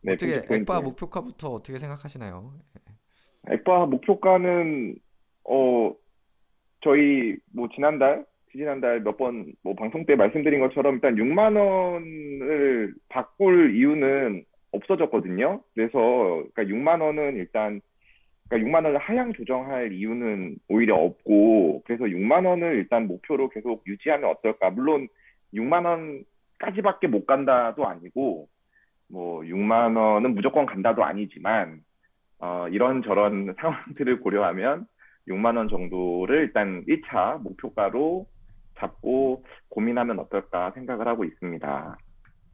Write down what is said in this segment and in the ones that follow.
네, 어떻게 편집 액바 포인트. 목표가부터 어떻게 생각하시나요? 액바 목표가는 어 저희 뭐 지지난달 몇 번 뭐 방송 때 말씀드린 것처럼 일단 6만 원을 바꿀 이유는 없어졌거든요. 그래서 그러니까 6만 원은 일단 그러니까 6만 원을 하향 조정할 이유는 오히려 없고 그래서 6만 원을 일단 목표로 계속 유지하면 어떨까? 물론 6만 원까지밖에 못 간다도 아니고 뭐 6만 원은 무조건 간다도 아니지만 이런저런 상황들을 고려하면 6만 원 정도를 일단 1차 목표가로 잡고 고민하면 어떨까 생각을 하고 있습니다.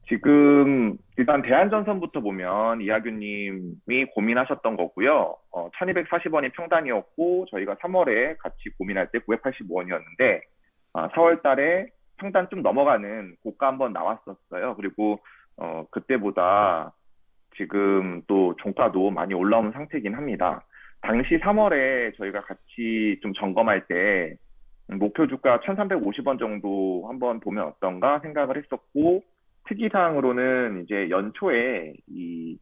지금 일단 대한전선부터 보면 이하균님이 고민하셨던 거고요. 1240원이 평단이었고 저희가 3월에 같이 고민할 때 985원이었는데 4월 달에 평단 좀 넘어가는 고가 한번 나왔었어요. 그리고 그때보다 지금 또 종가도 많이 올라온 상태이긴 합니다. 당시 3월에 저희가 같이 좀 점검할 때 목표 주가 1350원 정도 한번 보면 어떤가 생각을 했었고 특이사항으로는 이제 연초에 이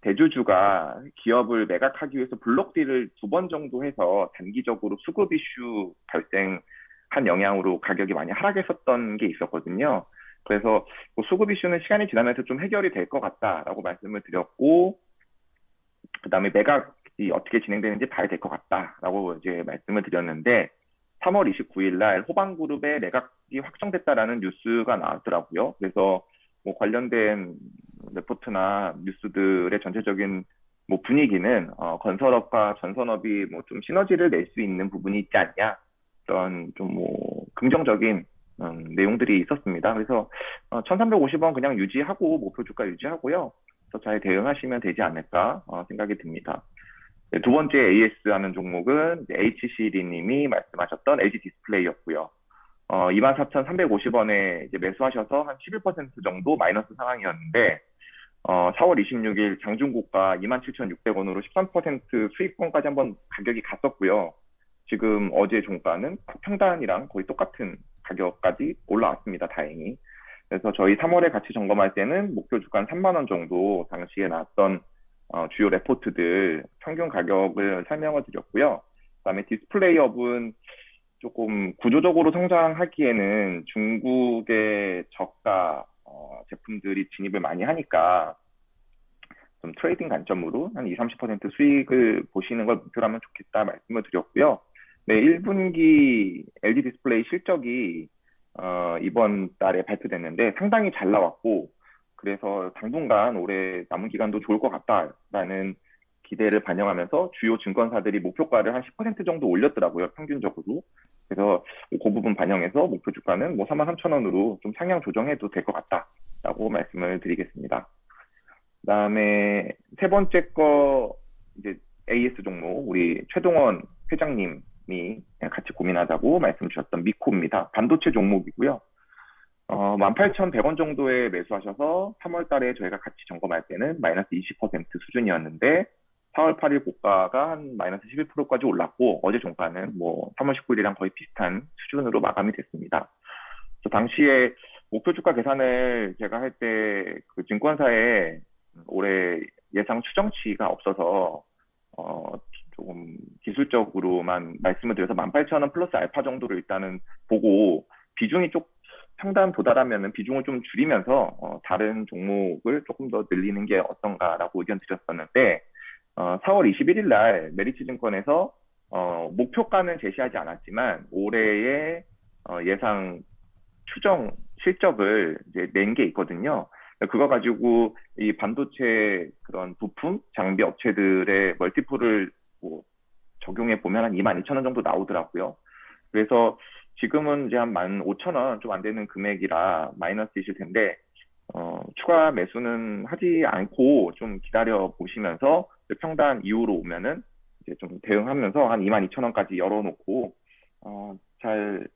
대주주가 기업을 매각하기 위해서 블록딜을 2번 정도 해서 단기적으로 수급 이슈 발생한 영향으로 가격이 많이 하락했었던 게 있었거든요. 그래서 뭐 수급 이슈는 시간이 지나면서 좀 해결이 될 것 같다라고 말씀을 드렸고, 그다음에 매각이 어떻게 진행되는지 봐야 될 것 같다라고 이제 말씀을 드렸는데, 3월 29일 날 호방그룹의 매각이 확정됐다라는 뉴스가 나왔더라고요. 그래서 뭐 관련된 레포트나 뉴스들의 전체적인 뭐 분위기는 건설업과 전선업이 뭐 좀 시너지를 낼 수 있는 부분이 있지 않냐 그런 좀 뭐 긍정적인 내용들이 있었습니다. 그래서 1350원 그냥 유지하고 목표 주가 유지하고요. 더 잘 대응하시면 되지 않을까 생각이 듭니다. 네, 두 번째 AS 하는 종목은 HCD님이 말씀하셨던 LG 디스플레이였고요. 24,350원에 이제 매수하셔서 한 11% 정도 마이너스 상황이었는데, 4월 26일 장중고가 27,600원으로 13% 수익권까지 한번 가격이 갔었고요. 지금 어제 종가는 평단이랑 거의 똑같은 가격까지 올라왔습니다. 다행히. 그래서 저희 3월에 같이 점검할 때는 목표 주가 3만 원 정도 당시에 나왔던 주요 레포트들 평균 가격을 설명을 드렸고요. 그다음에 디스플레이업은 조금 구조적으로 성장하기에는 중국의 저가 제품들이 진입을 많이 하니까 좀 트레이딩 관점으로 한 2, 30% 수익을 보시는 걸 목표로 하면 좋겠다 말씀을 드렸고요. 네, 1분기 LG 디스플레이 실적이 이번 달에 발표됐는데 상당히 잘 나왔고 그래서 당분간 올해 남은 기간도 좋을 것 같다라는 기대를 반영하면서 주요 증권사들이 목표가를 한 10% 정도 올렸더라고요, 평균적으로. 그래서 그 부분 반영해서 목표 주가는 뭐 43,000원으로 좀 상향 조정해도 될 것 같다라고 말씀을 드리겠습니다. 그다음에 세 번째 거 이제 AS 종목 우리 최동원 회장님이 같이 고민하자고 말씀 주셨던 미코입니다. 반도체 종목이고요. 18,100원 정도에 매수하셔서 3월 달에 저희가 같이 점검할 때는 마이너스 20% 수준이었는데 4월 8일 고가가 한 마이너스 11%까지 올랐고 어제 종가는 뭐 3월 19일이랑 거의 비슷한 수준으로 마감이 됐습니다. 그래서 당시에 목표 주가 계산을 제가 할 때 그 증권사에 올해 예상 추정치가 없어서 어, 조금 기술적으로만 말씀을 드려서 18,000원 플러스 알파 정도를 일단은 보고 비중이 좀 상단 도달하면은 비중을 좀 줄이면서 다른 종목을 조금 더 늘리는 게 어떤가라고 의견 드렸었는데 4월 21일 날 메리츠증권에서 목표가는 제시하지 않았지만 올해의 예상 추정 실적을 이제 낸 게 있거든요. 그거 가지고 이 반도체 그런 부품 장비 업체들의 멀티플을 뭐 적용해 보면 한 22,000원 정도 나오더라고요. 그래서 지금은 이제 한 15,000원 좀 안 되는 금액이라 마이너스이실 텐데 추가 매수는 하지 않고 좀 기다려 보시면서 평단 이후로 오면은 이제 좀 대응하면서 한 22,000원까지 열어놓고 잘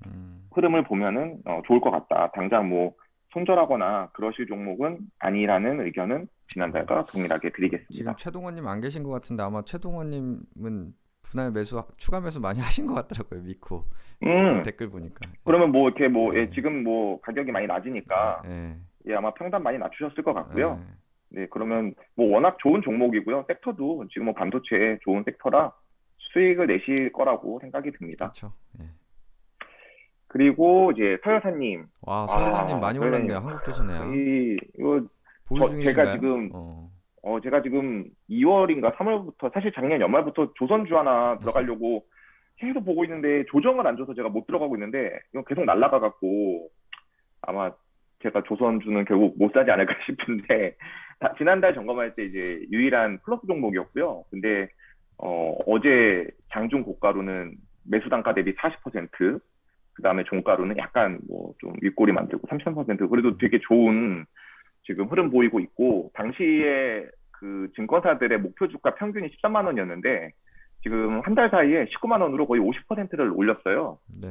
음, 흐름을 보면은 좋을 것 같다. 당장 뭐 손절하거나 그러실 종목은 아니라는 의견은 어, 지난달과 동일하게 지금 드리겠습니다. 최동원님 안 계신 것 같은데 아마 최동원님은 분할 매수 추가 매수 많이 하신 것 같더라고요. 미코 그 음, 댓글 보니까. 그러면 뭐 이렇게 뭐 예, 예, 지금 뭐 가격이 많이 예, 낮으니까 예, 예, 아마 평단 많이 낮추셨을 것 예. 같고요. 네, 그러면 뭐 워낙 좋은 종목이고요. 섹터도 지금 뭐 반도체 좋은 섹터라 수익을 내실 거라고 생각이 듭니다. 그쵸. 예. 그리고 이제 서여사님, 와, 서유사님 많이 올랐네요. 서여사님, 한국조선해양. 이거 보유 제가 중이신가요? 지금 2월인가 3월부터 사실 작년 연말부터 조선주 하나 들어가려고 계속 보고 있는데 조정을 안 줘서 제가 못 들어가고 있는데 이거 계속 날아가 갖고 아마 제가 조선주는 결국 못 사지 않을까 싶은데 지난달 점검할 때 이제 유일한 플러스 종목이었고요. 근데 어제 장중 고가로는 매수 단가 대비 40%, 그다음에 종가로는 약간 뭐 좀 윗꼬리 만들고 30% 그래도 되게 좋은 지금 흐름 보이고 있고 당시에 그 증권사들의 목표 주가 평균이 13만 원이었는데 지금 한 달 사이에 19만 원으로 거의 50%를 올렸어요. 네.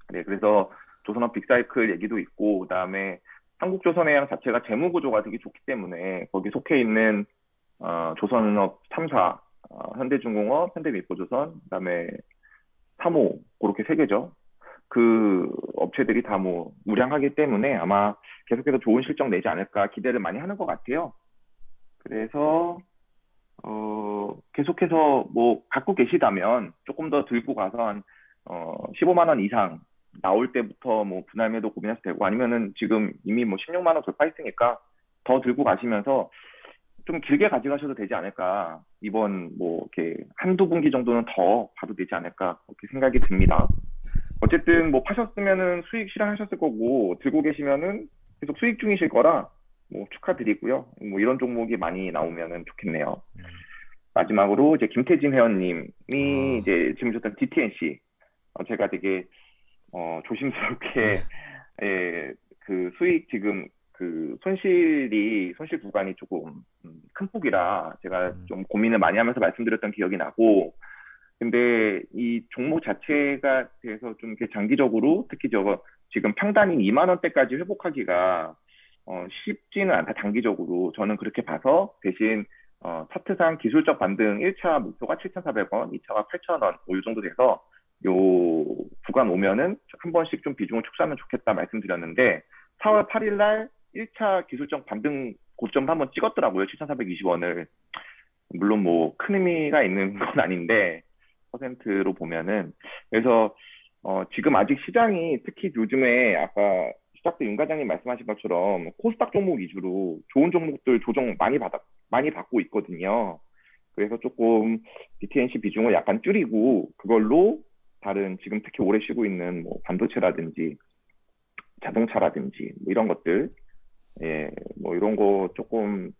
네, 그래서 조선업 빅사이클 얘기도 있고, 그다음에 한국조선해양 자체가 재무 구조가 되게 좋기 때문에 거기 속해 있는 조선업 3사, 현대중공업, 현대미포조선, 그다음에 사모 그렇게 세 개죠. 그 업체들이 다 뭐 우량하기 때문에 아마 계속해서 좋은 실적 내지 않을까 기대를 많이 하는 것 같아요. 그래서 계속해서 뭐 갖고 계시다면 조금 더 들고 가서 한 15만 원 이상 나올 때부터 뭐 분할 매도 고민하셔도 되고 아니면은 지금 이미 뭐 16만 원 돌파했으니까 더 들고 가시면서 좀 길게 가져가셔도 되지 않을까. 이번 뭐 이렇게 한두 분기 정도는 더 봐도 되지 않을까 그렇게 생각이 듭니다. 어쨌든 뭐 파셨으면은 수익 실현하셨을 거고 들고 계시면은 계속 수익 중이실 거라 뭐 축하드리고요. 뭐 이런 종목이 많이 나오면은 좋겠네요. 음. 마지막으로 이제 김태진 회원님이 아, 이제 지금 줬던 DTNC 제가 되게 네. 조심스럽게 예, 그 수익 지금 그 손실 구간이 조금 큰 폭이라 제가 음, 좀 고민을 많이 하면서 말씀드렸던 기억이 나고 근데 이 종목 자체가 돼서 좀 이렇게 장기적으로 특히 저거 지금 평단이 2만 원대까지 회복하기가 쉽지는 않다 단기적으로 저는 그렇게 봐서 대신 차트상 기술적 반등 1차 목표가 7,400원, 2차가 8,000원 뭐이 정도 돼서 요 구간 오면은 한 번씩 좀 비중을 축소하면 좋겠다 말씀드렸는데 4월 8일 날 1차 기술적 반등 고점도 한번 찍었더라고요. 7,420원을. 물론 뭐 큰 의미가 있는 건 아닌데 퍼센트로 보면은 그래서 지금 아직 시장이 특히 요즘에 아까 시작 때 윤 과장님 말씀하신 것처럼 코스닥 종목 위주로 좋은 종목들 조정 많이 받고 있거든요. 그래서 조금 BTNC 비중을 약간 줄이고 그걸로 다른 지금 특히 오래 쉬고 있는 뭐 반도체라든지 자동차라든지 뭐 이런 것들 뭐 이런 거 조금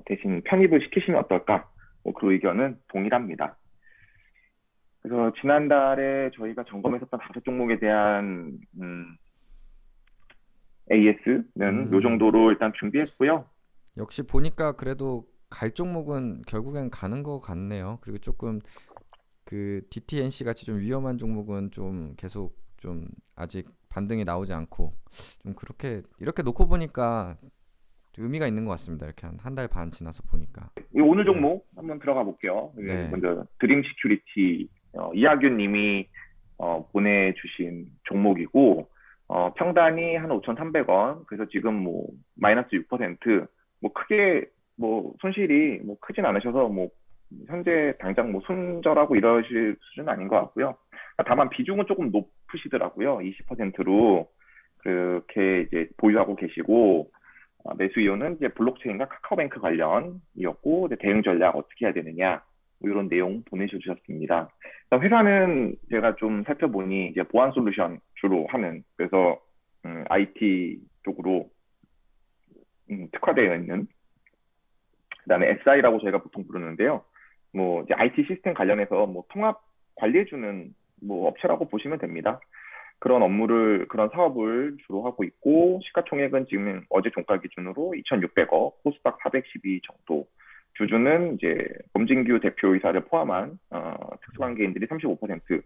대신 편입을 시키시면 어떨까? 뭐 그 의견은 동일합니다. 그래서 지난달에 저희가 점검했었던 다섯 종목에 대한 AS는 요 음, 정도로 일단 준비했고요. 역시 보니까 그래도 갈 종목은 결국엔 가는 것 같네요. 그리고 조금 그 DTNC 같이 좀 위험한 종목은 좀 계속 좀 아직 반등이 나오지 않고 좀 그렇게 이렇게 놓고 보니까 좀 의미가 있는 것 같습니다. 이렇게 한 달 반 지나서 보니까. 이 오늘 네, 종목 한번 들어가 볼게요. 네, 먼저 드림 시큐리티 이하균 님이 보내주신 종목이고 평단이 한 5,300원. 그래서 지금 뭐 마이너스 6%뭐 크게 뭐 손실이 뭐 크진 않으셔서 뭐 현재 당장 뭐 손절하고 이러실 수준은 아닌 것 같고요. 다만 비중은 조금 높으시더라고요. 20%로 그렇게 이제 보유하고 계시고 매수 이유는 이제 블록체인과 카카오뱅크 관련이었고 대응 전략 어떻게 해야 되느냐 뭐 이런 내용 보내주셨습니다. 회사는 제가 좀 살펴보니 이제 보안 솔루션 주로 하는 그래서 IT 쪽으로 특화되어 있는 그다음에 SI라고 저희가 보통 부르는데요. 뭐 이제 IT 시스템 관련해서 뭐 통합 관리해주는 뭐 업체라고 보시면 됩니다. 그런 사업을 주로 하고 있고, 시가총액은 지금 어제 종가 기준으로 2,600억, 코스닥 412 정도. 주주는 이제 범진규 대표이사를 포함한 특수관계인들이 35%.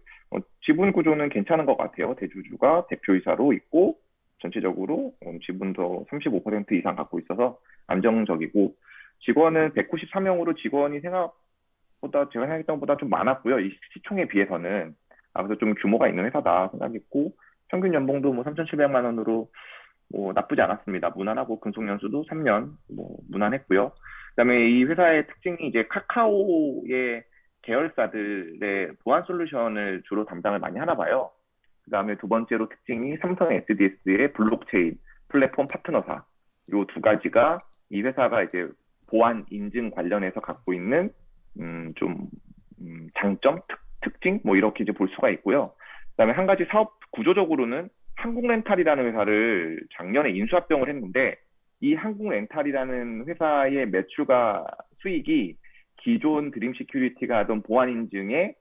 지분 구조는 괜찮은 것 같아요. 대주주가 대표이사로 있고 전체적으로 지분도 35% 이상 갖고 있어서 안정적이고 직원은 193명으로 직원이 생각보다 제가 생각했던 것보다 좀 많았고요. 이 시총에 비해서는. 그래서 좀 규모가 있는 회사다 생각했고 평균 연봉도 뭐 3,700만 원으로 뭐 나쁘지 않았습니다. 무난하고 근속 연수도 3년 뭐 무난했고요. 그다음에 이 회사의 특징이 이제 카카오의 계열사들의 보안 솔루션을 주로 담당을 많이 하나 봐요. 그다음에 두 번째로 특징이 삼성 SDS의 블록체인 플랫폼 파트너사. 요 두 가지가 이 회사가 이제 보안 인증 관련해서 갖고 있는 좀 장점, 특징 뭐 이렇게 이제 볼 수가 있고요. 그다음에 한 가지 사업 구조적으로는 한국렌탈이라는 회사를 작년에 인수합병을 했는데 이 한국렌탈이라는 회사의 매출과 수익이 기존 드림 시큐리티가 하던 보안 인증의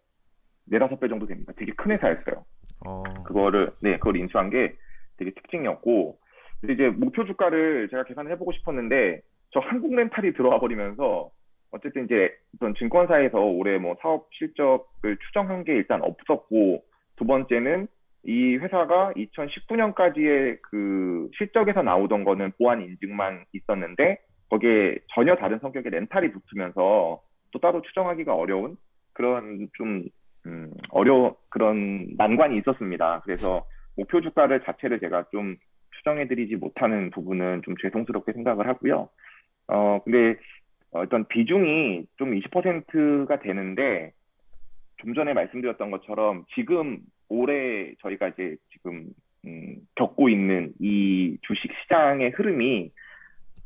네다섯 배 정도 됩니다. 되게 큰 회사였어요. 어, 그걸 인수한 게 되게 특징이었고, 근데 이제 목표 주가를 제가 계산을 해보고 싶었는데, 저 한국 렌탈이 들어와 버리면서, 어쨌든 이제 어떤 증권사에서 올해 뭐 사업 실적을 추정한 게 일단 없었고, 두 번째는 이 회사가 2019년까지의 그 실적에서 나오던 거는 보안 인증만 있었는데, 거기에 전혀 다른 성격의 렌탈이 붙으면서 또 따로 추정하기가 어려운 그런 좀 그런 난관이 있었습니다. 그래서 목표 주가를 자체를 제가 좀 추정해드리지 못하는 부분은 좀 죄송스럽게 생각을 하고요. 근데 어떤 비중이 좀 20%가 되는데, 좀 전에 말씀드렸던 것처럼 지금 올해 저희가 이제 지금 겪고 있는 이 주식 시장의 흐름이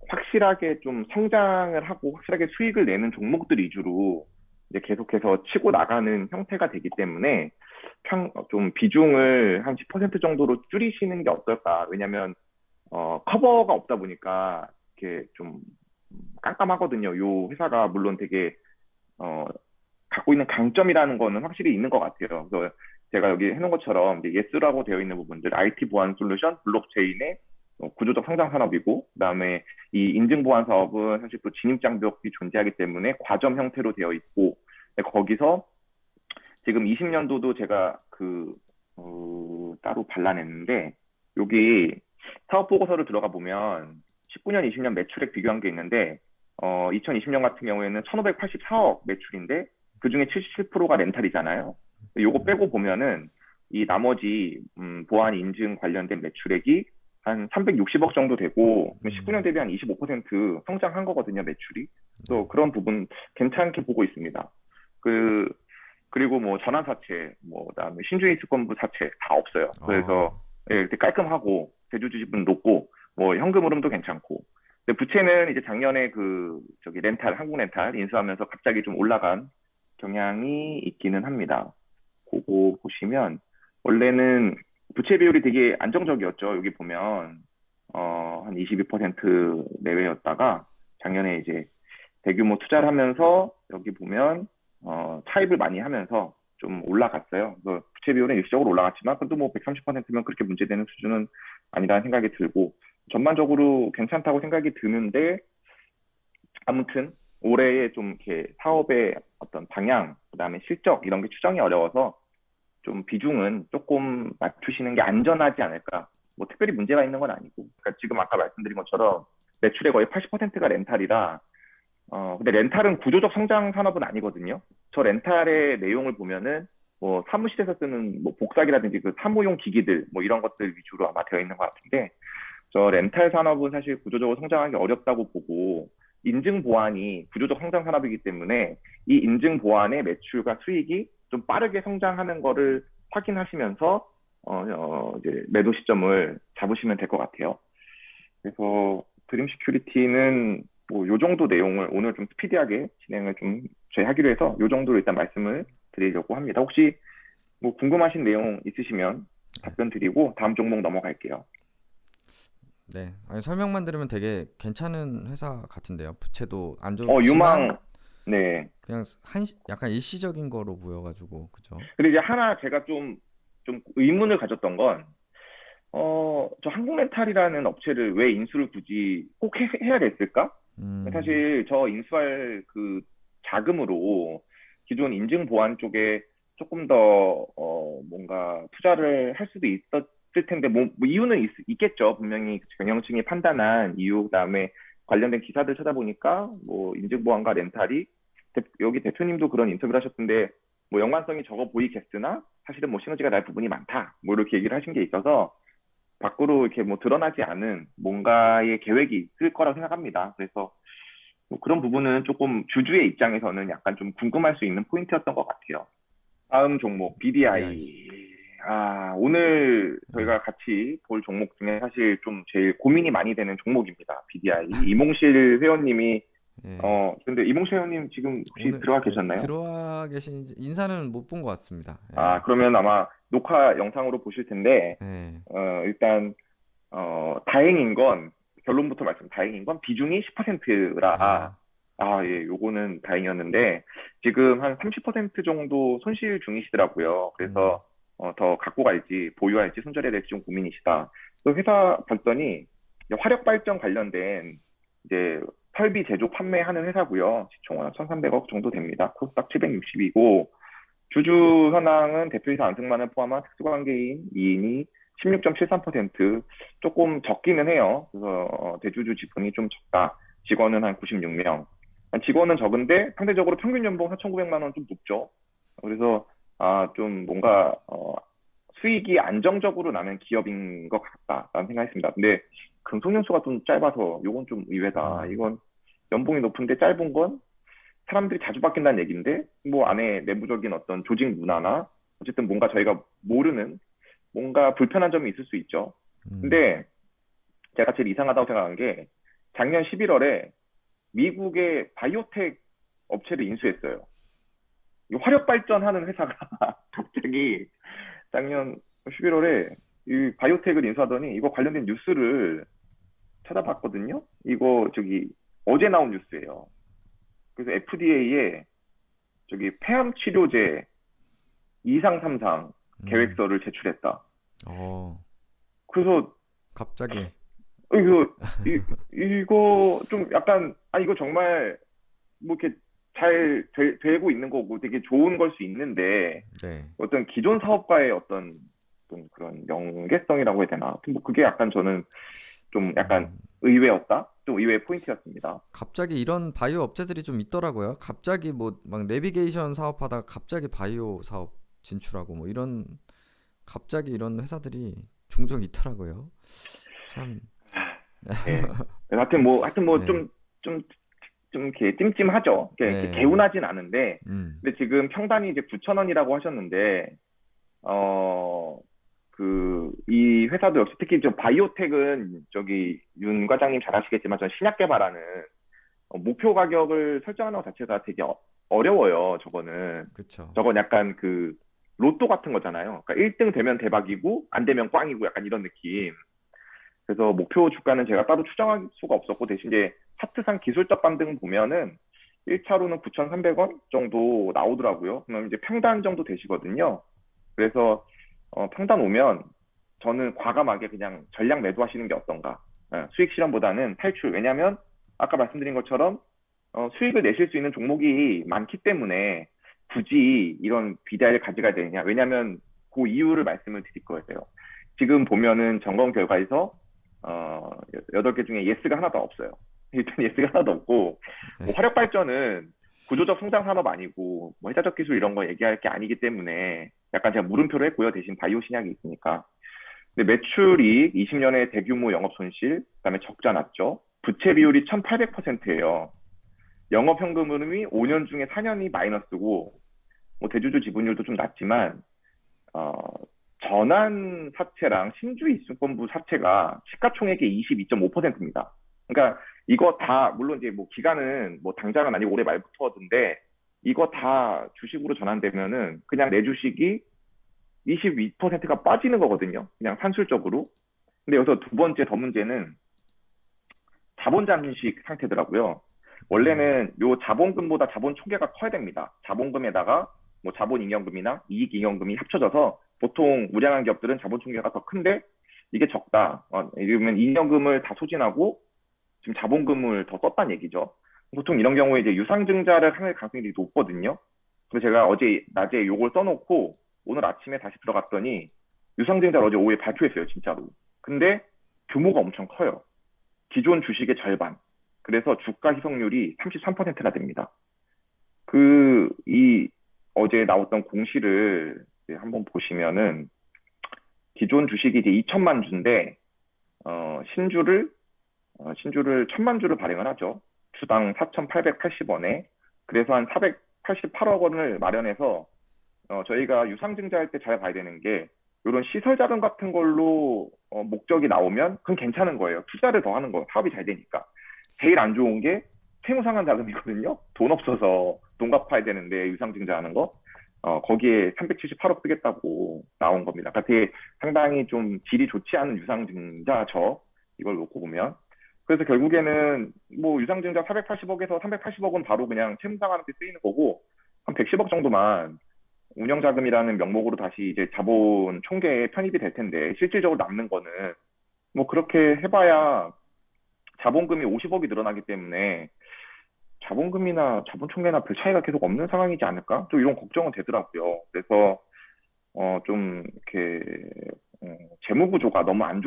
확실하게 좀 성장을 하고 확실하게 수익을 내는 종목들 위주로 이제 계속해서 치고 나가는 형태가 되기 때문에 좀 비중을 한 10% 정도로 줄이시는 게 어떨까. 왜냐면 커버가 없다 보니까 이렇게 좀 깜깜하거든요. 요 회사가 물론 되게 어, 갖고 있는 강점이라는 거는 확실히 있는 것 같아요. 그래서 제가 여기 해놓은 것처럼 이제 예스라고 되어 있는 부분들, IT 보안 솔루션, 블록체인의 구조적 성장 산업이고, 그다음에 이 인증 보안 사업은 사실 또 진입 장벽이 존재하기 때문에 과점 형태로 되어 있고, 거기서 지금 20년도도 제가 따로 발라냈는데, 여기 사업 보고서를 들어가 보면 19년, 20년 매출액 비교한 게 있는데, 2020년 같은 경우에는 1,584억 매출인데, 그 중에 77%가 렌탈이잖아요. 요거 빼고 보면은 이 나머지 보안 인증 관련된 매출액이 한 360억 정도 되고 19년 대비 한 25% 성장한 거거든요, 매출이. 네. 또 그런 부분 괜찮게 보고 있습니다. 그 그리고 뭐 전환 사채, 뭐 그다음에 신주인 수권부 사채 다 없어요. 그래서 어, 예, 이렇게 깔끔하고 대주주 지분 높고 뭐 현금 흐름도 괜찮고. 근데 부채는 이제 작년에 저기 렌탈 한국 렌탈 인수하면서 갑자기 좀 올라간 경향이 있기는 합니다. 그거 보시면 원래는 부채 비율이 되게 안정적이었죠. 여기 보면 한 22% 내외였다가 작년에 이제 대규모 투자를 하면서 여기 보면 차입을 많이 하면서 좀 올라갔어요. 그래서 부채 비율은 일시적으로 올라갔지만 그래도 뭐 130%면 그렇게 문제되는 수준은 아니라는 생각이 들고 전반적으로 괜찮다고 생각이 드는데 아무튼 올해의 좀 이렇게 사업의 어떤 방향, 그다음에 실적 이런 게 추정이 어려워서 좀 비중은 조금 맞추시는 게 안전하지 않을까. 뭐 특별히 문제가 있는 건 아니고. 그러니까 지금 아까 말씀드린 것처럼 매출의 거의 80%가 렌탈이라 근데 렌탈은 구조적 성장 산업은 아니거든요. 저 렌탈의 내용을 보면은 뭐 사무실에서 쓰는 뭐 복사기라든지 그 사무용 기기들 뭐 이런 것들 위주로 아마 되어 있는 것 같은데 저 렌탈 산업은 사실 구조적으로 성장하기 어렵다고 보고 인증 보안이 구조적 성장 산업이기 때문에 이 인증 보안의 매출과 수익이 좀 빠르게 성장하는 거를 확인하시면서 이제 매도 시점을 잡으시면 될 것 같아요. 그래서 드림 시큐리티는 뭐 요 정도 내용을 오늘 좀 스피디하게 진행을 좀 저희 하기로 해서 요 정도로 일단 말씀을 드리려고 합니다. 혹시 뭐 궁금하신 내용 있으시면 답변 드리고 다음 종목 넘어갈게요. 네. 아니, 설명만 들으면 되게 괜찮은 회사 같은데요. 부채도 안 좋지만 유망, 네. 그냥 약간 일시적인 거로 보여가지고 그죠? 그리고 이제 하나 제가 좀 의문을 가졌던 건, 저 한국렌탈이라는 업체를 왜 인수를 굳이 꼭 해야 됐을까? 음, 사실 저 인수할 그 자금으로 기존 인증 보안 쪽에 조금 더, 뭔가 투자를 할 수도 있었을 텐데, 뭐 이유는 겠죠 분명히 경영층이 판단한 이유, 그다음에 관련된 기사들 찾아보니까, 뭐 인증 보안과 렌탈이, 여기 대표님도 그런 인터뷰를 하셨던데, 뭐 연관성이 적어 보이겠으나, 사실은 뭐 시너지가 날 부분이 많다. 뭐 이렇게 얘기를 하신 게 있어서, 밖으로 이렇게 뭐 드러나지 않은 뭔가의 계획이 있을 거라고 생각합니다. 그래서 뭐 그런 부분은 조금 주주의 입장에서는 약간 좀 궁금할 수 있는 포인트였던 것 같아요. 다음 종목 BDI. BDI. 오늘 네. 저희가 같이 볼 종목 중에 사실 좀 제일 고민이 많이 되는 종목입니다. BDI. 이몽실 회원님이 예. 근데 이몽실 회원님 지금 혹시 오늘 들어와 예, 계셨나요? 들어와 계신 인사는 못 본 것 같습니다. 예. 그러면 아마 녹화 영상으로 보실 텐데 예. 일단 다행인 건 결론부터 말씀 다행인 건 비중이 10%라 아, 예, 요거는 다행이었는데 지금 한 30% 정도 손실 중이시더라고요. 음, 그래서 더 갖고 갈지 보유할지 손절해야 될지 좀 고민이시다. 그 회사 봤더니 이제 화력 발전 관련된 이제 설비 제조 판매하는 회사고요. 시총 한 1,300억 정도 됩니다. 코스닥 760이고 주주 현황은 대표이사 안승만을 포함한 특수관계인 2인이 16.73%, 조금 적기는 해요. 그래서 대주주 지분이 좀 적다. 직원은 한 96명. 직원은 적은데 상대적으로 평균 연봉 4,900만 원 좀 높죠. 그래서 좀 뭔가 수익이 안정적으로 나는 기업인 것 같다라는 생각했습니다. 근데 근속연수가 좀 짧아서 이건 좀 의외다. 음, 이건 연봉이 높은데 짧은 건 사람들이 자주 바뀐다는 얘기인데 뭐 안에 내부적인 어떤 조직 문화나 어쨌든 뭔가 저희가 모르는 뭔가 불편한 점이 있을 수 있죠. 음. 근데 제가 제일 이상하다고 생각한 게 작년 11월에 미국의 바이오텍 업체를 인수했어요. 이 화력 발전하는 회사가 갑자기 작년 11월에 이 바이오텍을 인수하더니 이거 관련된 뉴스를 찾아봤거든요. 이거 저기 어제 나온 뉴스예요. 그래서 FDA에 저기 폐암 치료제 2상, 3상 음. 계획서를 제출했다. 어, 그래서 갑자기. 이거 이거 좀 약간 이거 정말 뭐 이렇게 되고 있는 거고 되게 좋은 걸 수 있는데 네. 어떤 기존 사업과의 어떤 그런 연계성이라고 해야 되나? 뭐 그게 약간 저는 좀 약간 음. 의외였다. 좀 의외의 포인트였습니다. 갑자기 이런 바이오 업체들이 좀 있더라고요. 갑자기 뭐 막 내비게이션 사업하다가 갑자기 바이오 사업 진출하고 뭐 이런 갑자기 이런 회사들이 종종 있더라고요. 참, 예. 하여튼 뭐 네, 좀 이렇게 찜찜하죠. 이렇게 네, 개운하진 않은데, 음, 근데 지금 평단이 이제 9,000원이라고 하셨는데, 어, 이 회사도 역시 특히 저 바이오텍은 저기 윤 과장님 잘 아시겠지만 전 신약 개발하는 목표 가격을 설정하는 것 자체가 되게 어려워요. 저거는. 그쵸. 저건 약간 로또 같은 거잖아요. 그러니까 1등 되면 대박이고 안 되면 꽝이고 약간 이런 느낌. 그래서 목표 주가는 제가 따로 추정할 수가 없었고 대신 이제 차트상 기술적 반등 보면은 1차로는 9,300원 정도 나오더라고요. 그럼 이제 평단 정도 되시거든요. 그래서 평단 오면 저는 과감하게 그냥 전량 매도하시는 게 어떤가. 수익 실현보다는 탈출. 왜냐하면 아까 말씀드린 것처럼 수익을 내실 수 있는 종목이 많기 때문에 굳이 이런 비대를 가져가야 되느냐. 왜냐하면 그 이유를 말씀을 드릴 거예요. 지금 보면은 점검 결과에서 8개 중에 예스가 하나도 없어요. 일단 예스가 하나도 없고 뭐 네, 화력 발전은 구조적 성장 산업 아니고 뭐 해자적 기술 이런 거 얘기할 게 아니기 때문에 약간 제가 물음표로 했고요. 대신 바이오 신약이 있으니까. 근데 매출이 20년에 대규모 영업 손실, 그다음에 적자 났죠. 부채 비율이 1,800%예요. 영업 현금 흐름이 5년 중에 4년이 마이너스고 뭐 대주주 지분율도 좀 낮지만 어, 전환 사채랑 신주 이수권부 사채가 시가총액의 22.5%입니다. 그러니까 이거 다 물론 이제 뭐 기간은 뭐 당장은 아니고 올해 말부터던데 이거 다 주식으로 전환되면은 그냥 내 주식이 22%가 빠지는 거거든요. 그냥 산술적으로. 근데 여기서 두 번째 더 문제는 자본 잠식 상태더라고요. 음, 원래는 요 자본금보다 자본 초계가 커야 됩니다. 자본금에다가 뭐 자본 잉여금이나 이익 잉여금이 합쳐져서 보통 우량한 기업들은 자본 총계가 더 큰데 이게 적다. 이러면 잉여금을 다 소진하고 지금 자본금을 더 썼다는 얘기죠. 보통 이런 경우에 이제 유상증자를 할 가능성이 높거든요. 그래서 제가 어제 낮에 요걸 써놓고 오늘 아침에 다시 들어갔더니 유상증자를 어제 오후에 발표했어요, 진짜로. 근데 규모가 엄청 커요. 기존 주식의 절반. 그래서 주가 희석률이 33%나 됩니다. 이 어제 나왔던 공시를 한번 보시면은 기존 주식이 이제 2천만 주인데, 신주를, 신주를 1천만 주를 발행을 하죠. 주당 4,880원에. 그래서 한 488억 원을 마련해서, 저희가 유상증자 할 때 잘 봐야 되는 게, 이런 시설 자금 같은 걸로 목적이 나오면 그건 괜찮은 거예요. 투자를 더 하는 거예요. 사업이 잘 되니까. 제일 안 좋은 게 채무상환 자금이거든요. 돈 없어서 돈 갚아야 되는데 유상증자 하는 거. 거기에 378억 쓰겠다고 나온 겁니다. 그러니까 되게 상당히 좀 질이 좋지 않은 유상증자죠. 이걸 놓고 보면. 그래서 결국에는 뭐 유상증자 480억에서 380억은 바로 그냥 채무상환한테 쓰이는 거고, 한 110억 정도만 운영자금이라는 명목으로 다시 이제 자본 총계에 편입이 될 텐데, 실질적으로 남는 거는 뭐 그렇게 해봐야 자본금이 50억이 늘어나기 때문에 자본금이나 자본 총계나 별 차이가 계속 없는 상황이지 않을까? 좀 이런 걱정은 되더라고요. 그래서 좀 이렇게 재무 구조가 너무 안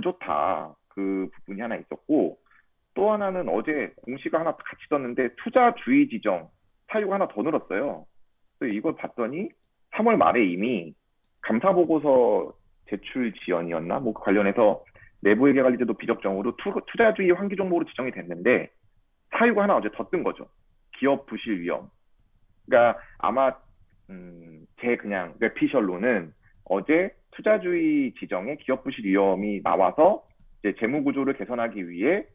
좋다. 그 부분이 하나 있었고, 또 하나는 어제 공시가 하나 같이 떴는데 투자 주의 지정 사유가 하나 더 늘었어요. 그래서 이걸 봤더니 3월 말에 이미 감사 보고서 제출 지연이었나? 뭐 그 관련해서 내부 회계 관리제도 비적정으로 투자주의 환기 종목으로 지정이 됐는데, 사유가 하나 어제 더 뜬 거죠. 기업 부실 위험. 그러니까 아마 제 그냥 뇌피셜로는 어제 투자주의 지정에 기업 부실 위험이 나와서 이제 재무 구조를 개선하기 위해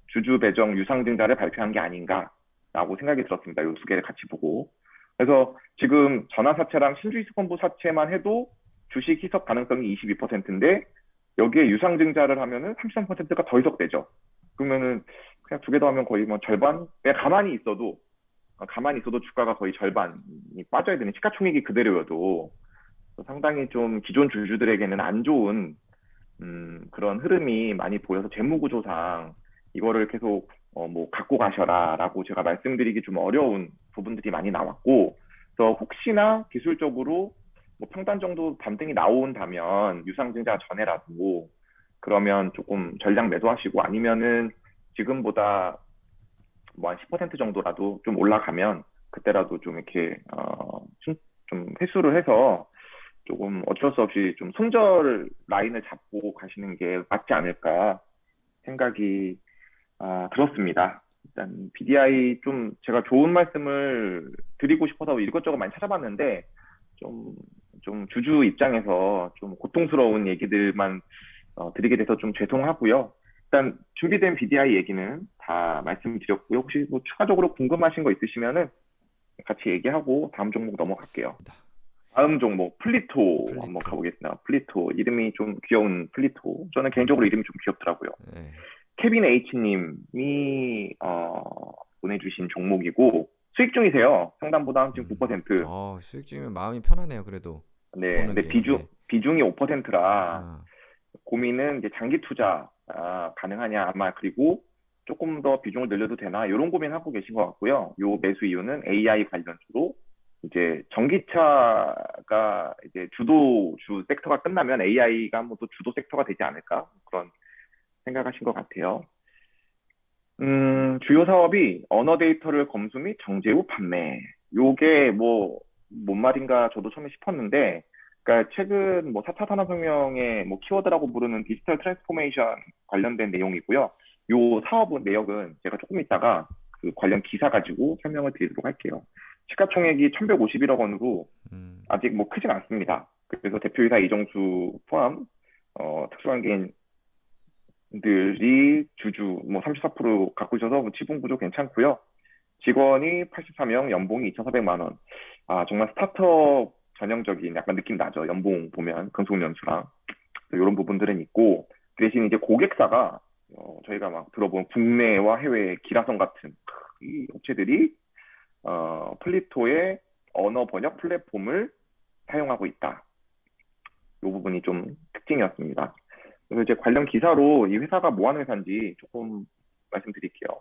주주 배정 유상증자를 발표한 게 아닌가라고 생각이 들었습니다. 이 두 개를 같이 보고. 그래서 지금 전환사채랑 신주이스펀드 사채만 해도 주식 희석 가능성이 22%인데, 여기에 유상증자를 하면은 33%가 더 희석되죠. 그러면은 그냥 두 개 더 하면 거의 뭐 절반? 그냥 가만히 있어도 주가가 거의 절반이 빠져야 되는, 시가총액이 그대로여도 상당히 좀 기존 주주들에게는 안 좋은 그런 흐름이 많이 보여서, 재무구조상 이거를 계속 뭐 갖고 가셔라라고 제가 말씀드리기 좀 어려운 부분들이 많이 나왔고, 그래서 혹시나 기술적으로 뭐 평단 정도 반등이 나온다면 유상증자 전에라도 그러면 조금 전량 매도하시고, 아니면은 지금보다 뭐 한 10% 정도라도 좀 올라가면 그때라도 좀 이렇게 좀 회수를 해서 조금 어쩔 수 없이 좀 손절 라인을 잡고 가시는 게 맞지 않을까 생각이 들었습니다. 일단 BDI 좀 제가 좋은 말씀을 드리고 싶어서 이것저것 많이 찾아봤는데, 좀, 좀 주주 입장에서 좀 고통스러운 얘기들만 드리게 돼서 좀 죄송하고요. 일단 준비된 BDI 얘기는 다 말씀드렸고요. 혹시 뭐 추가적으로 궁금하신 거 있으시면은 같이 얘기하고 다음 종목 넘어갈게요. 다음 종목 플리토 한번 플리토. 가보겠습니다. 플리토 이름이 좀 귀여운 플리토. 저는 개인적으로 이름이 좀 귀엽더라고요. 네. 케빈 H님이 보내주신 종목이고, 수익 중이세요. 상담보다 지금 9%. 수익 중이면 마음이 편하네요. 그래도 네, 보는 근데 게. 네. 비중이 5%라 아, 고민은 이제 장기 투자 가능하냐, 아마. 그리고 조금 더 비중을 늘려도 되나, 이런 고민하고 계신 것 같고요. 요 매수 이유는 AI 관련주로, 이제 전기차가 이제 주 섹터가 끝나면 AI가 뭐 또 주도 섹터가 되지 않을까, 그런 생각하신 것 같아요. 주요 사업이 언어 데이터를 검수 및 정제 후 판매. 요게 뭐, 뭔 말인가 저도 처음에 싶었는데, 그러니까 최근 뭐 4차 산업혁명의 뭐 키워드라고 부르는 디지털 트랜스포메이션 관련된 내용이고요. 요 사업은 내역은 제가 조금 있다가 그 관련 기사 가지고 설명을 드리도록 할게요. 시가총액이 1151억 원으로 음, 아직 뭐 크진 않습니다. 그래서 대표이사 이정수 포함, 특수관계인 들이 주주 뭐 34% 갖고 있어서 뭐 지분 구조 괜찮고요. 직원이 84명, 연봉이 2,400만 원. 정말 스타트업 전형적인 약간 느낌 나죠. 연봉 보면 근속연수랑 이런 부분들은 있고, 대신 이제 고객사가 저희가 막 들어본 국내와 해외 기라성 같은 이 업체들이 플리토의 언어 번역 플랫폼을 사용하고 있다. 이 부분이 좀 특징이었습니다. 그래서 이제 관련 기사로 이 회사가 뭐 하는 회사인지 조금 말씀드릴게요.